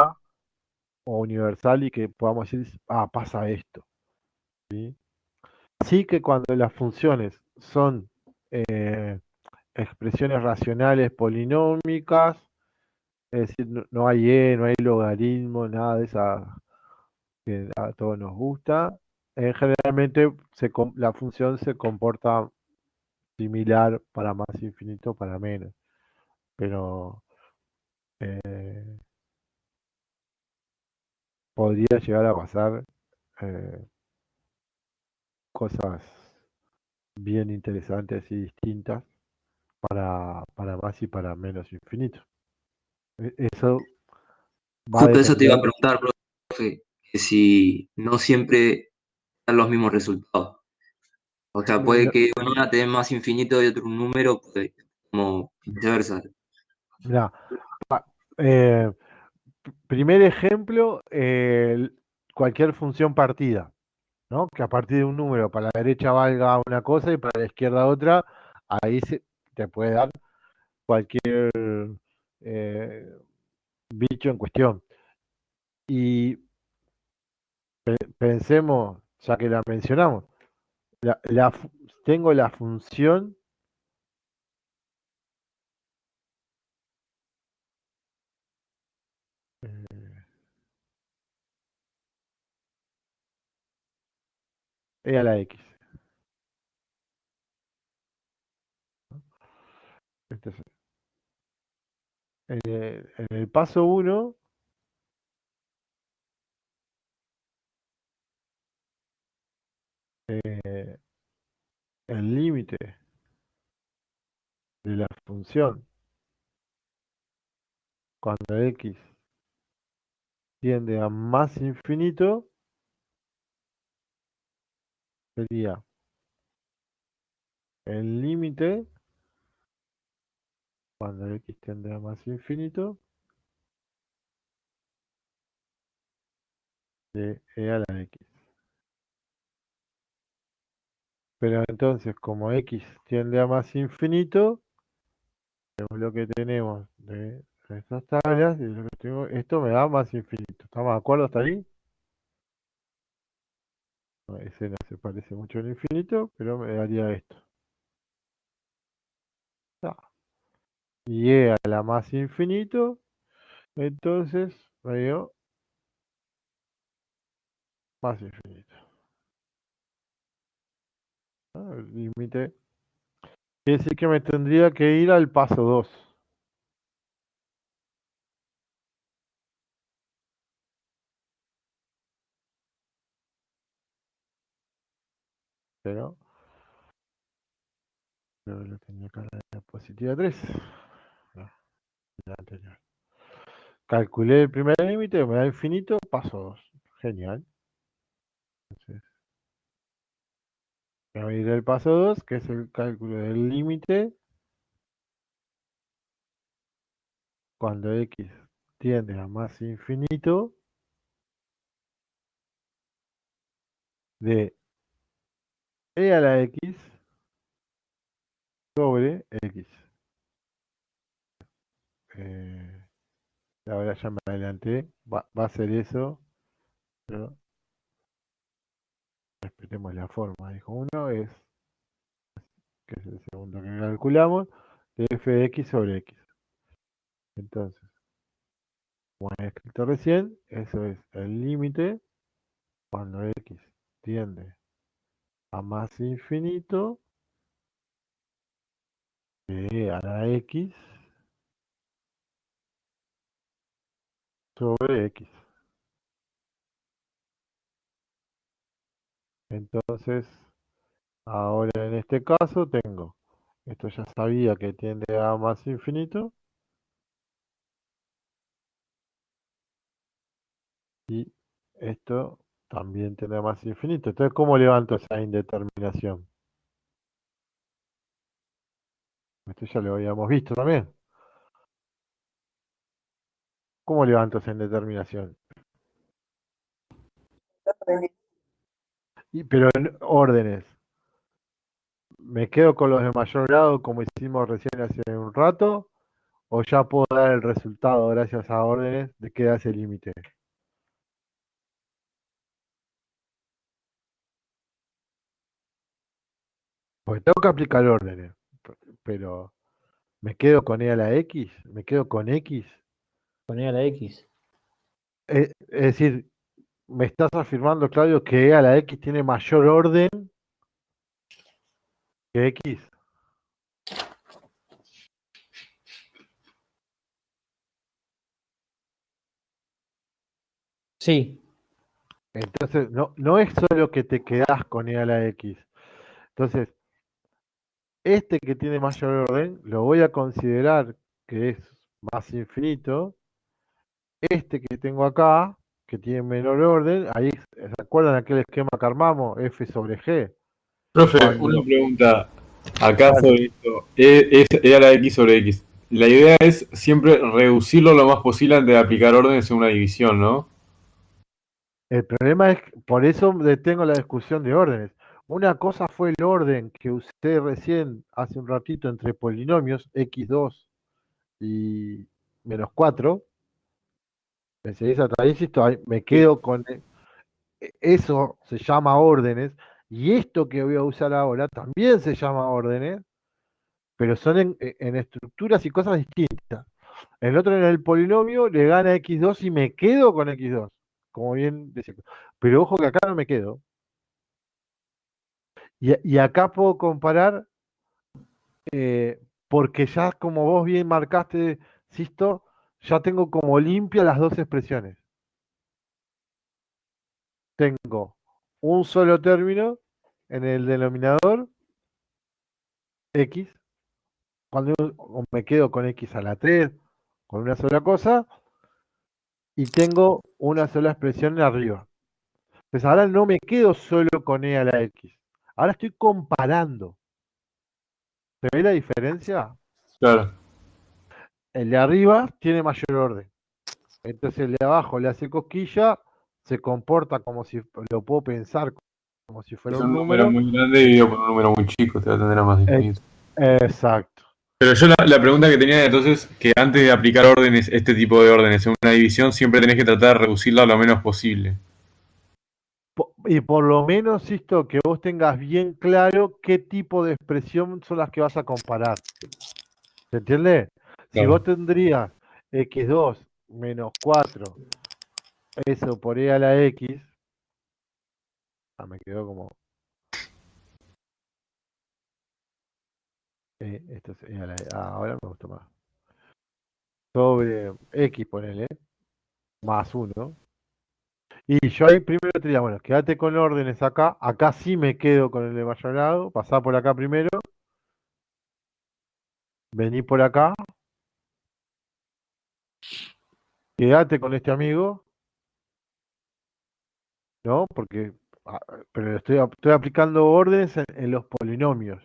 A: o universal y que podamos decir, pasa esto. ¿Sí? Sí que cuando las funciones son expresiones racionales polinómicas, es decir, no hay no hay logaritmo, nada de esa que a todos nos gusta. Generalmente la función se comporta similar para más infinito, para menos. Pero eh, podría llegar a pasar eh, cosas bien interesantes y distintas para más y para menos infinito. Eso va a
C: Justo eso te iba a
A: depender.
C: preguntar, profe, que si no siempre dan los mismos resultados. O sea, puede que en una te dé más infinito y otro un número, pues, como viceversa.
A: Mirá, eh, primer ejemplo, cualquier función partida, ¿no? Que a partir de un número para la derecha valga una cosa y para la izquierda otra, ahí te puede dar cualquier eh, bicho en cuestión. Y pensemos, ya que la mencionamos, tengo la función e a la x. Entonces, en el paso 1, el límite de la función cuando x tiende a más infinito sería el límite cuando x tiende a más infinito de e a la x. Pero entonces, como x tiende a más infinito, lo que tenemos de estas tablas, y lo que tengo, esto me da más infinito. ¿Estamos de acuerdo hasta ahí? No, ese no se parece mucho al infinito, pero me daría esto. Ah, y e a la más infinito, entonces me dio más infinito. Ah, el límite. Quiere decir que me tendría que ir al paso 2. Pero lo tenía acá en la diapositiva 3. No, la anterior. Calculé el primer límite, me da infinito, paso 2. Genial. Entonces, me voy a ir al paso 2, que es el cálculo del límite cuando x tiende a más infinito de e a la x sobre x. Eh, ahora ya me adelanté, va a ser eso, pero respetemos la forma. Dijo uno es, que es el segundo que calculamos, de f de x sobre x. Entonces, como he escrito recién, eso es el límite cuando x tiende a más infinito de a la x sobre x. Entonces, ahora en este caso tengo, esto ya sabía que tiende a más infinito, y esto también tiende a más infinito. Entonces, ¿cómo levanto esa indeterminación? Esto ya lo habíamos visto también. ¿Cómo levanto esa indeterminación? Pero en órdenes. ¿Me quedo con los de mayor grado como hicimos recién hace un rato? ¿O ya puedo dar el resultado gracias a órdenes de qué da ese límite? Porque tengo que aplicar órdenes. Pero ¿me quedo con e a la x? ¿Me quedo con x?
B: Con e a la x.
A: Es decir, me estás afirmando, Claudio, que e a la x tiene mayor orden que x.
B: Sí,
A: Entonces, no es solo que te quedás con e a la x. Entonces, este que tiene mayor orden, lo voy a considerar que es más infinito. Este que tengo acá, que tiene menor orden, ahí, ¿se acuerdan aquel esquema que armamos? F sobre G.
E: Profe,
A: Cuando,
E: una pregunta acá
A: dale,
E: sobre esto. Era la X sobre X. La idea es siempre reducirlo lo más posible antes de aplicar órdenes en una división, ¿no?
A: el problema es, por eso detengo la discusión de órdenes. Una cosa fue el orden que usé recién, hace un ratito, entre polinomios x2 y -4. ¿Me seguís hasta ahí? Insisto, me
E: Sí.
A: quedo con eso, se llama órdenes, y esto que voy a usar ahora también se llama órdenes, pero son en estructuras y cosas distintas. El otro en el polinomio le gana x2 y me quedo con x2, como bien decía. Pero ojo que acá no me quedo. Y acá puedo comparar, porque ya como vos bien marcaste, Sisto, ya tengo como limpia las dos expresiones. Tengo un solo término en el denominador, x, cuando me quedo con x a la 3 con una sola cosa, y tengo una sola expresión arriba. Entonces ahora no me quedo solo con e a la x. Ahora estoy comparando. ¿Se ve la diferencia?
E: Claro.
A: El de arriba tiene mayor orden. Entonces el de abajo le hace cosquilla, se comporta como si lo puedo pensar como si fuera
E: Es
A: un
E: un número
A: número.
E: muy grande dividido por un número muy chico, te va a tener a más
A: Eh,
E: infinito.
A: exacto.
E: Pero yo la pregunta que tenía entonces, que antes de aplicar órdenes, este tipo de órdenes en una división, siempre tenés que tratar de reducirla lo menos posible.
A: Y por lo menos, esto, que vos tengas bien claro qué tipo de expresión son las que vas a comparar. ¿Se entiende? Si vos
E: Claro.
A: tendrías x2 -4, eso por e a la x, me quedó como, esto es e a la, ahora me gustó más, sobre x, ponele, más 1. Y yo ahí primero te diría, bueno, quédate con órdenes acá, acá sí me quedo con el de mayor grado, pasá por acá primero, vení por acá, quédate con este amigo, ¿no? Porque, pero estoy aplicando órdenes en los polinomios.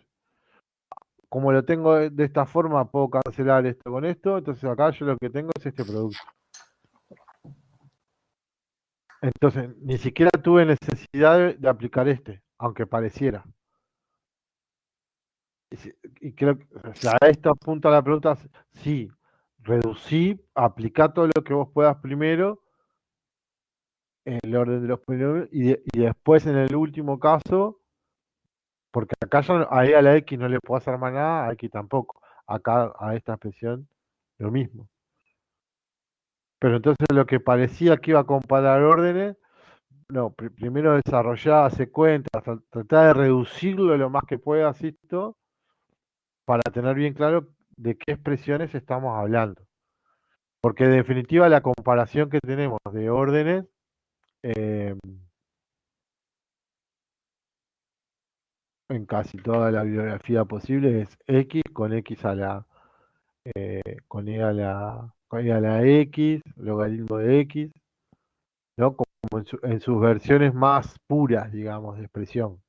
A: Como lo tengo de esta forma, puedo cancelar esto con esto, entonces acá yo lo que tengo es este producto. Entonces, ni siquiera tuve necesidad de aplicar este, aunque pareciera. Y creo que, o sea, a esto apunta la pregunta, sí, reducí, aplica todo lo que vos puedas primero en el orden de los polinomios y después en el último caso, porque acá ya ahí a la X no le puedo hacer más nada, a X tampoco. Acá a esta expresión lo mismo. Pero entonces lo que parecía que iba a comparar órdenes, no, primero desarrollar, hacer cuentas, tratar de reducirlo lo más que puedas esto, para tener bien claro de qué expresiones estamos hablando. Porque en definitiva la comparación que tenemos de órdenes, eh, en casi toda la bibliografía posible es X con X a la, con E a la X, logaritmo de X, ¿no? Como en sus versiones más puras, digamos, de expresión.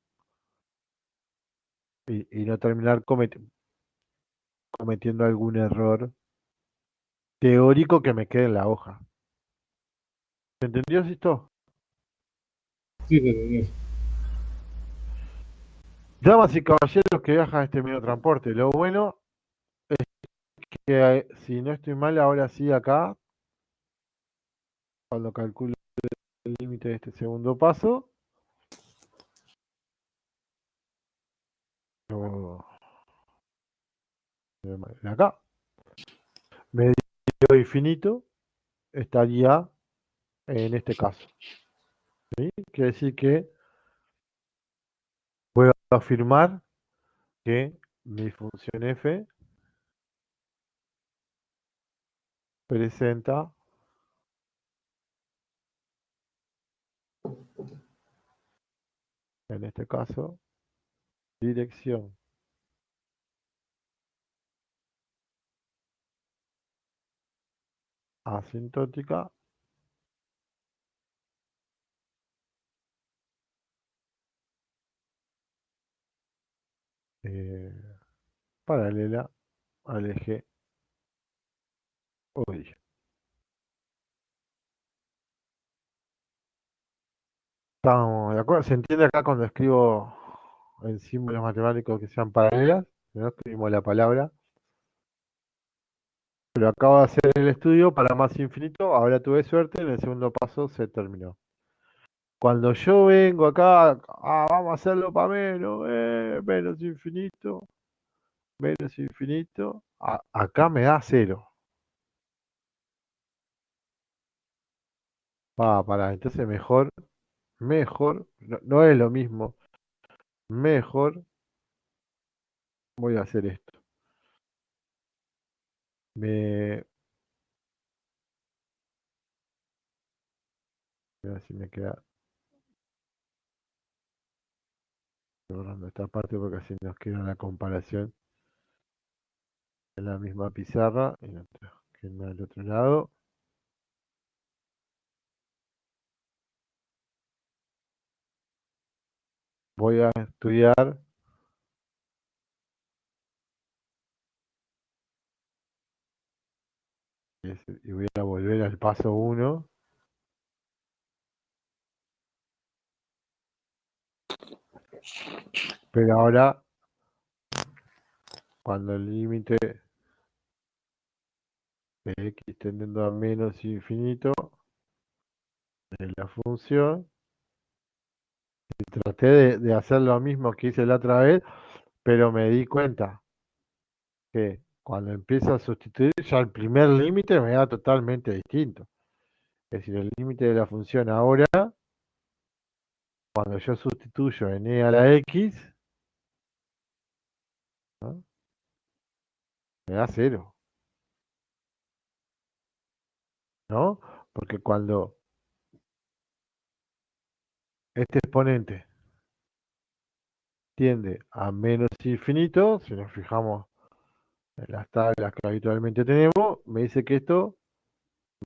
A: Y no terminar cometiendo algún error teórico que me quede en la hoja. ¿Se entendió esto?
E: Sí, sí, sí.
A: Damas y caballeros que viajan en este medio de transporte, lo bueno es que, si no estoy mal, ahora sí acá, cuando calculo el límite de este segundo paso, lo- acá, medio infinito estaría en este caso. ¿Sí? Quiere decir que puedo afirmar que mi función f presenta en este caso dirección asintótica paralela al eje OY. ¿Estamos de acuerdo? ¿Se entiende acá cuando escribo en símbolos matemáticos que sean paralelas? No escribimos la palabra. Pero acabo de hacer el estudio para más infinito. Ahora tuve suerte, en el segundo paso se terminó. Cuando yo vengo acá, vamos a hacerlo para menos infinito, acá me da 0. Entonces mejor, no es lo mismo, mejor voy a hacer esto. A ver si me queda borrando esta parte porque así nos queda la comparación en la misma pizarra y que en el otro lado. Voy a estudiar y voy a volver al paso 1. Pero ahora, cuando el límite de x tendiendo a menos infinito de la función, traté de hacer lo mismo que hice la otra vez, pero me di cuenta que cuando empiezo a sustituir, ya el primer límite me da totalmente distinto. Es decir, el límite de la función ahora, cuando yo sustituyo en e a la x, ¿no? Me da 0. ¿No? Porque cuando este exponente tiende a menos infinito, si nos fijamos en las tablas que habitualmente tenemos, me dice que esto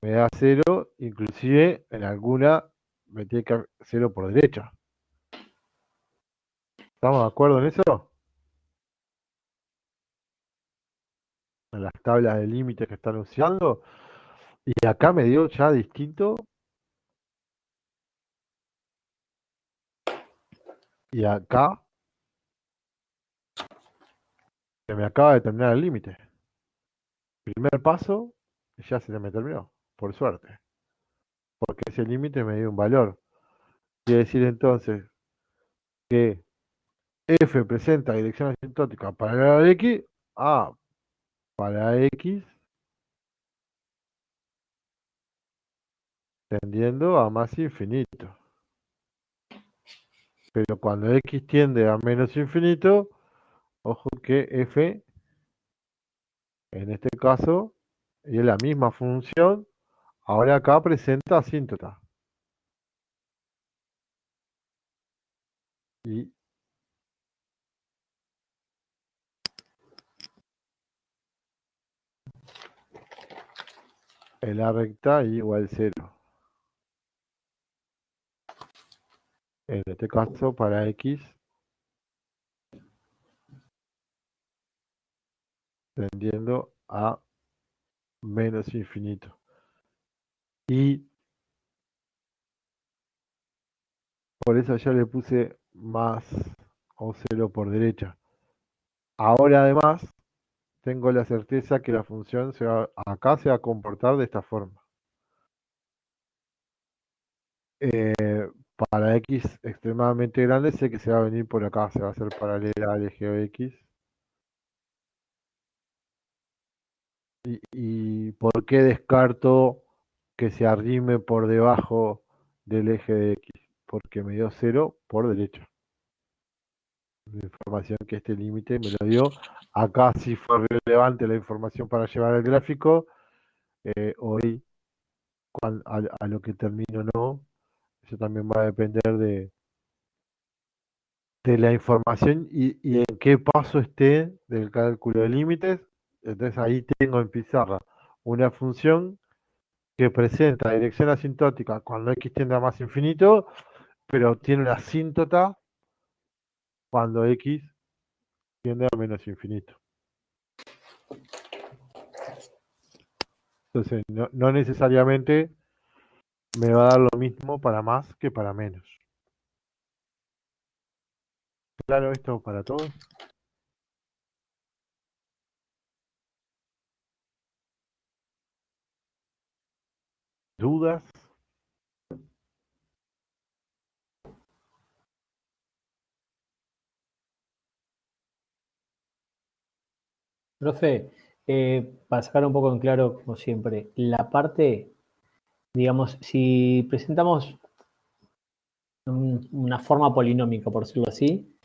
A: me da 0, inclusive en alguna me tiene que dar 0 por derecha. ¿Estamos de acuerdo en eso? En las tablas de límites que están usando. Y acá me dio ya distinto. Y acá se me acaba de terminar el límite. Primer paso, ya se me terminó, por suerte. Porque ese límite me dio un valor. Quiere decir entonces que f presenta dirección asintótica para la x, para x tendiendo a más infinito. Pero cuando x tiende a menos infinito, ojo que f, en este caso, y es la misma función, ahora acá presenta asíntota. Y en la recta igual 0. En este caso, para x tendiendo a menos infinito. Y por eso ya le puse más o 0 por derecha. Ahora además tengo la certeza que la función acá se va a comportar de esta forma. Para x extremadamente grande sé que se va a venir por acá, se va a hacer paralela al eje x. ¿Y por qué descarto que se arrime por debajo del eje de x? Porque me dio 0 por derecha. La información que este límite me lo dio. Acá sí fue relevante la información para llevar el gráfico. Hoy, a lo que termino no, eso también va a depender de la información y en qué paso esté del cálculo de límites. Entonces ahí tengo en pizarra una función que presenta dirección asintótica cuando x tiende a más infinito, pero tiene una asíntota cuando x tiende a menos infinito. Entonces, no necesariamente me va a dar lo mismo para más que para menos. ¿Claro esto para todos? ¿Dudas?
B: Profe, para sacar un poco en claro, como siempre, la parte, digamos, si presentamos una forma polinómica, por decirlo así,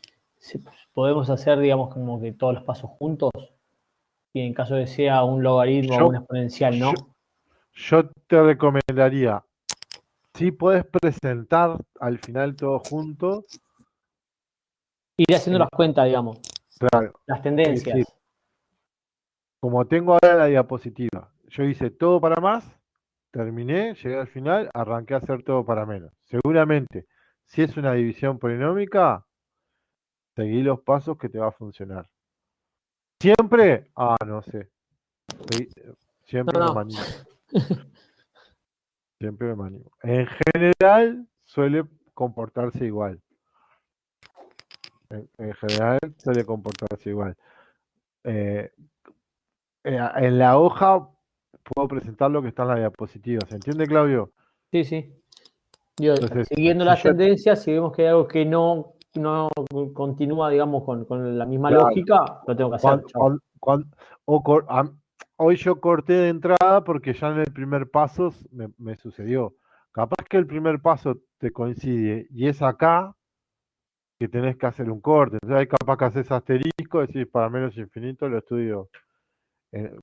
B: podemos hacer, digamos, como que todos los pasos juntos, y en caso de sea un logaritmo o
A: Yo,
B: una exponencial,
A: yo,
B: ¿no?
A: yo te recomendaría, si puedes presentar al final todo junto,
B: Ir haciendo
A: eh,
B: las cuentas, digamos,
A: claro,
B: las
A: es decir,
B: tendencias.
A: como tengo ahora la diapositiva, yo hice todo para más, terminé, llegué al final, arranqué a hacer todo para menos. Seguramente, si es una división polinómica, seguí los pasos que te va a funcionar. ¿Siempre? Ah, no sé. Sí, siempre
B: No,
A: no me
B: no,
A: animo. Siempre me animo. En general suele comportarse igual. En general suele comportarse igual. Eh, en la hoja puedo presentar lo que está en la diapositiva. ¿Se entiende, Claudio?
B: sí, sí. Yo,
A: Entonces,
B: siguiendo
A: si
B: las
A: yo,
B: tendencias, si vemos que hay algo que no continúa, digamos, con la misma
A: claro,
B: lógica, lo tengo que hacer.
A: cuando,
B: Chao.
A: hoy yo corté de entrada porque ya en el primer paso me sucedió. Capaz que el primer paso te coincide y es acá que tenés que hacer un corte. Entonces hay capaz que haces asterisco, decís para menos infinito lo estudio. eh,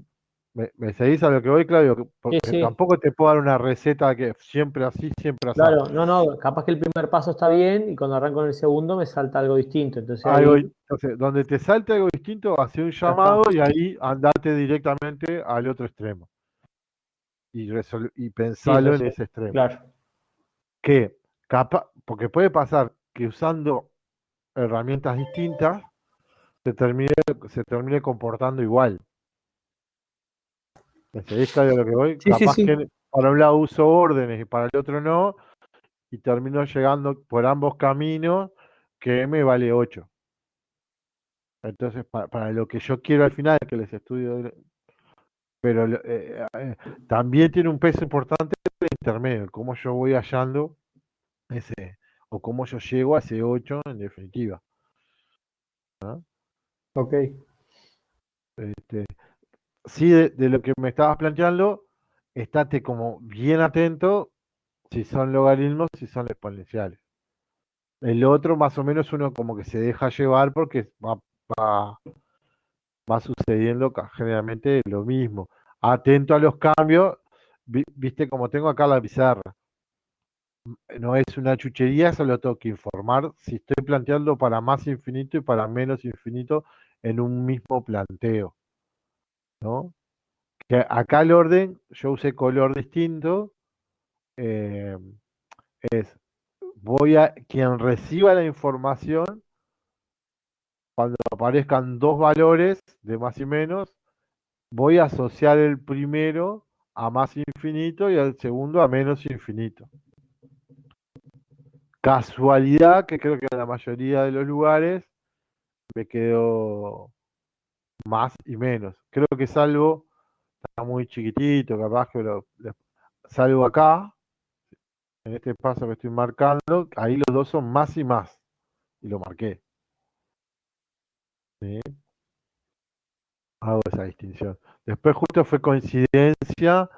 A: ¿Me seguís a lo que voy, Claudio?
B: Sí,
A: Porque
B: sí.
A: tampoco te puedo dar una receta que siempre así, siempre así.
B: Claro, no, capaz que el primer paso está bien y cuando arranco en el segundo me salta algo distinto. Entonces
A: Algo,
B: ahí
A: entonces, donde te salte algo distinto, hace un
B: ya está.
A: llamado y ahí andate directamente al otro extremo. Y
B: Sí,
A: pensalo en ese extremo.
B: claro.
A: Que capaz, porque puede pasar que usando herramientas distintas se termine comportando igual. ¿Me seguís, Claudio, a lo que voy?
B: Sí, sí,
A: Capaz
B: sí.
A: que para un lado uso órdenes y para el otro no, y termino llegando por ambos caminos que m vale 8. Entonces, para lo que yo quiero al final, que les estudio, pero también tiene un peso importante el intermedio, cómo yo voy hallando ese, o cómo yo llego a ese 8 en definitiva. ¿No?
B: Ok.
A: Este, sí, de lo que me estabas planteando, estate como bien atento si son logaritmos, si son exponenciales. El otro, más o menos, uno como que se deja llevar porque va, va sucediendo generalmente lo mismo. Atento a los cambios, viste como tengo acá la pizarra. No es una chuchería, solo tengo que informar si estoy planteando para más infinito y para menos infinito en un mismo planteo, ¿no? Que acá el orden, yo usé color distinto, eh, es quien reciba la información, cuando aparezcan dos valores de más y menos, voy a asociar el primero a más infinito y al segundo a menos infinito. Casualidad que creo que en la mayoría de los lugares me quedo más y menos. Creo que salvo, está muy chiquitito, capaz que salvo acá, en este paso que estoy marcando, ahí los dos son más y más. Y lo marqué. ¿Sí? Hago esa distinción. Después justo fue coincidencia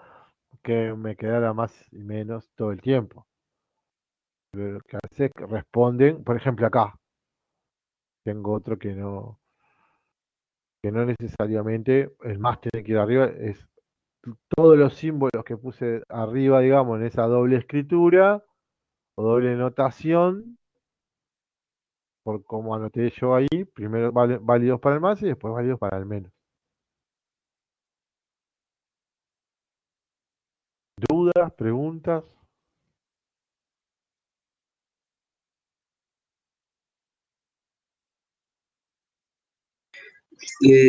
A: que me quedara más y menos todo el tiempo. Pero que a veces responden, por ejemplo acá, tengo otro que no necesariamente el más tiene que ir arriba, es todos los símbolos que puse arriba, digamos, en esa doble escritura o doble notación, por como anoté yo ahí, primero válidos para el más y después válidos para el menos. ¿Dudas, preguntas?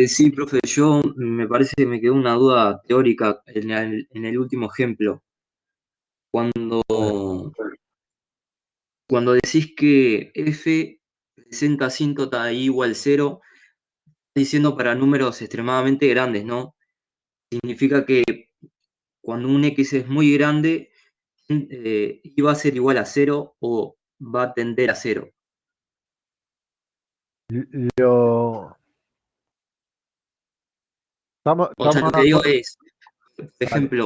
C: Sí, profe, yo me parece que me quedó una duda teórica en el último ejemplo. Cuando, cuando decís que f presenta asíntota i igual 0, diciendo para números extremadamente grandes, ¿no? Significa que cuando un x es muy grande, y va a ser igual a 0 o va a tender a 0.
A: Lo,
C: O sea,
A: estamos
C: lo
A: de
C: que digo
A: acuerdo.
C: es, por
A: Dale.
C: ejemplo,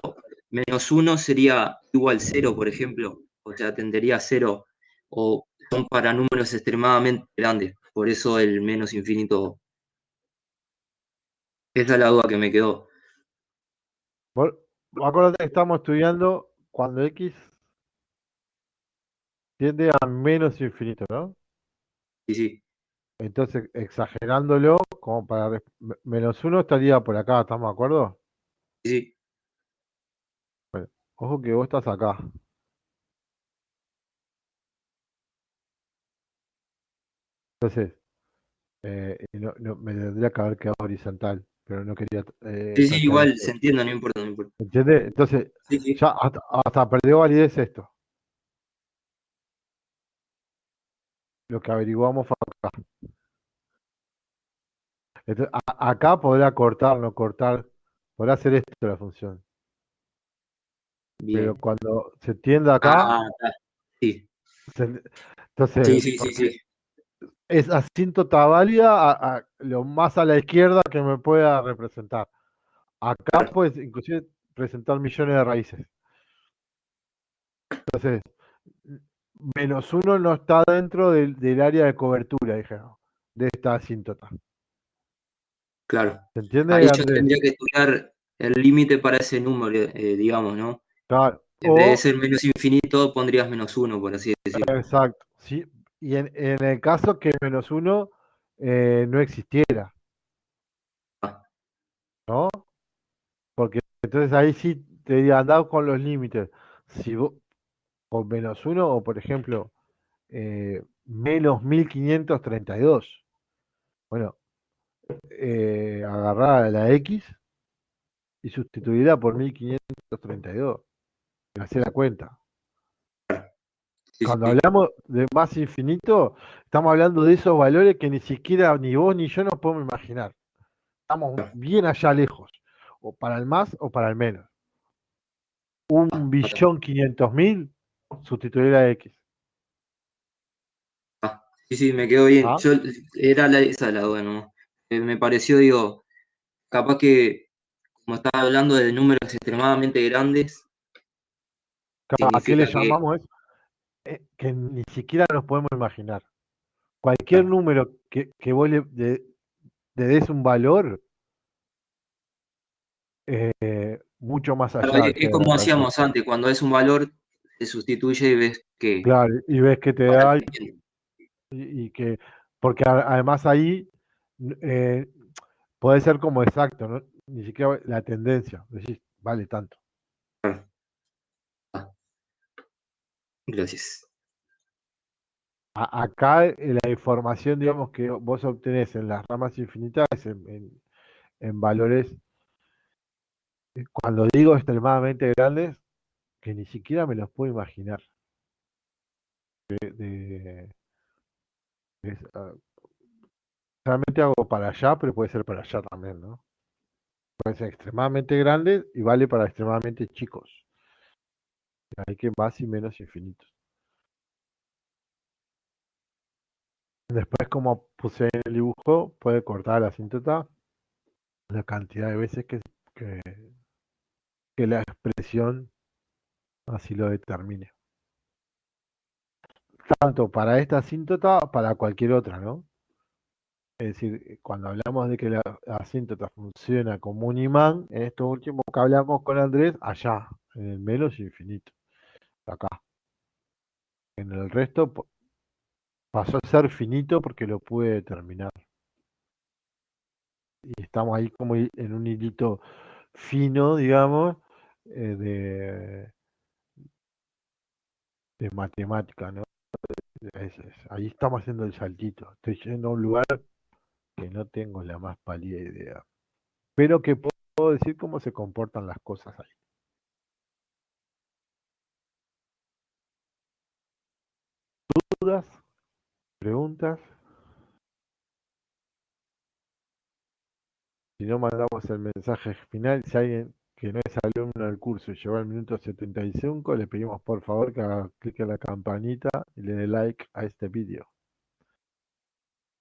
C: -1 sería igual 0, por ejemplo. O sea, tendería a 0. O son para números extremadamente grandes. Por eso el menos infinito. Esa es la duda que me quedó.
A: Vos acordate que estamos estudiando cuando x tiende a menos infinito, ¿no?
C: Sí, sí,
A: Entonces, exagerándolo, como para -1 estaría por acá, ¿estamos de acuerdo?
C: sí.
A: Bueno, ojo que vos estás acá. Entonces, y me tendría que haber quedado horizontal, pero no quería
C: Sí, sí,
A: tachar
C: igual
A: esto.
C: se entiende, no importa, no importa.
A: ¿Entiendes? Entonces,
C: Sí, sí.
A: ya hasta perdió validez esto. Lo que averiguamos fue acá. Entonces, acá podrá cortar, no cortar, podrá hacer esto la función. Pero
C: Bien.
A: cuando se tiende acá,
C: Ah, está. Sí, sí,
A: entonces,
C: sí, sí, sí.
A: es asíntota válida a lo más a la izquierda que me pueda representar. Acá
C: Claro,
A: puedes inclusive presentar millones de raíces. Entonces, -1 no está dentro del área de cobertura, dijeron, de esta asíntota.
C: claro.
A: ¿Se entiende,
C: Ahí yo
A: Andrés?
C: tendría que estudiar el límite para ese número, digamos, ¿no?
A: Claro.
C: En vez de ser menos infinito, pondrías -1, por así decirlo.
A: Exacto. Sí. Y en el caso que -1 no existiera,
C: Ah,
A: ¿no? Porque entonces ahí sí te diría, andad con los límites. Si vos, con -1 o, por ejemplo, menos 1532. Bueno, agarrá la X y sustituirla por 1532. Y hacé la cuenta.
C: sí,
A: Cuando
C: sí,
A: hablamos de más infinito, estamos hablando de esos valores que ni siquiera ni vos ni yo nos podemos imaginar. Estamos bien allá lejos, o para el más o para el menos. 1.500.000 sustituir a X.
C: sí, sí, me quedó bien.
A: ¿Ah?
C: Yo era esa la duda, ¿no? Me pareció, digo, capaz que como estaba hablando de números extremadamente grandes,
A: ¿A qué le
C: significa que
A: llamamos eso? Que ni siquiera nos podemos imaginar. Cualquier número que vos le des un valor, mucho más
C: claro,
A: allá
C: es
A: queda la
C: como
A: respuesta.
C: hacíamos antes, cuando es un valor, se sustituye y ves que
A: Claro, y ves que te
C: vale
A: da
C: bien.
A: y que, porque además ahí eh, puede ser como exacto, ¿no? Ni siquiera la tendencia, decís, vale tanto.
C: Ah, gracias.
A: Acá la información, digamos, que vos obtenés en las ramas infinitas es en valores, cuando digo extremadamente grandes, que ni siquiera me los puedo imaginar. De- ah, realmente hago para allá, pero puede ser para allá también, ¿no? Puede ser extremadamente grandes y vale para extremadamente chicos. Hay que más y menos infinitos. Después, como puse en el dibujo, puede cortar la asíntota la cantidad de veces que, que la expresión así lo determine. Tanto para esta asíntota, para cualquier otra, ¿no? Es decir, cuando hablamos de que la asíntota funciona como un imán, en esto último que hablamos con Andrés, allá, en el menos infinito, acá. En el resto pasó a ser finito porque lo pude determinar. Y estamos ahí como en un hilito fino, digamos, de matemática, ¿no? Ahí estamos haciendo el saltito. Estoy yendo a un lugar que no tengo la más pálida idea. Pero que puedo decir cómo se comportan las cosas ahí. ¿Dudas? ¿Preguntas? Si no, mandamos el mensaje final. Si alguien que no es alumno del curso y llegó al minuto 75, le pedimos por favor que haga clic en la campanita y le dé like a este vídeo.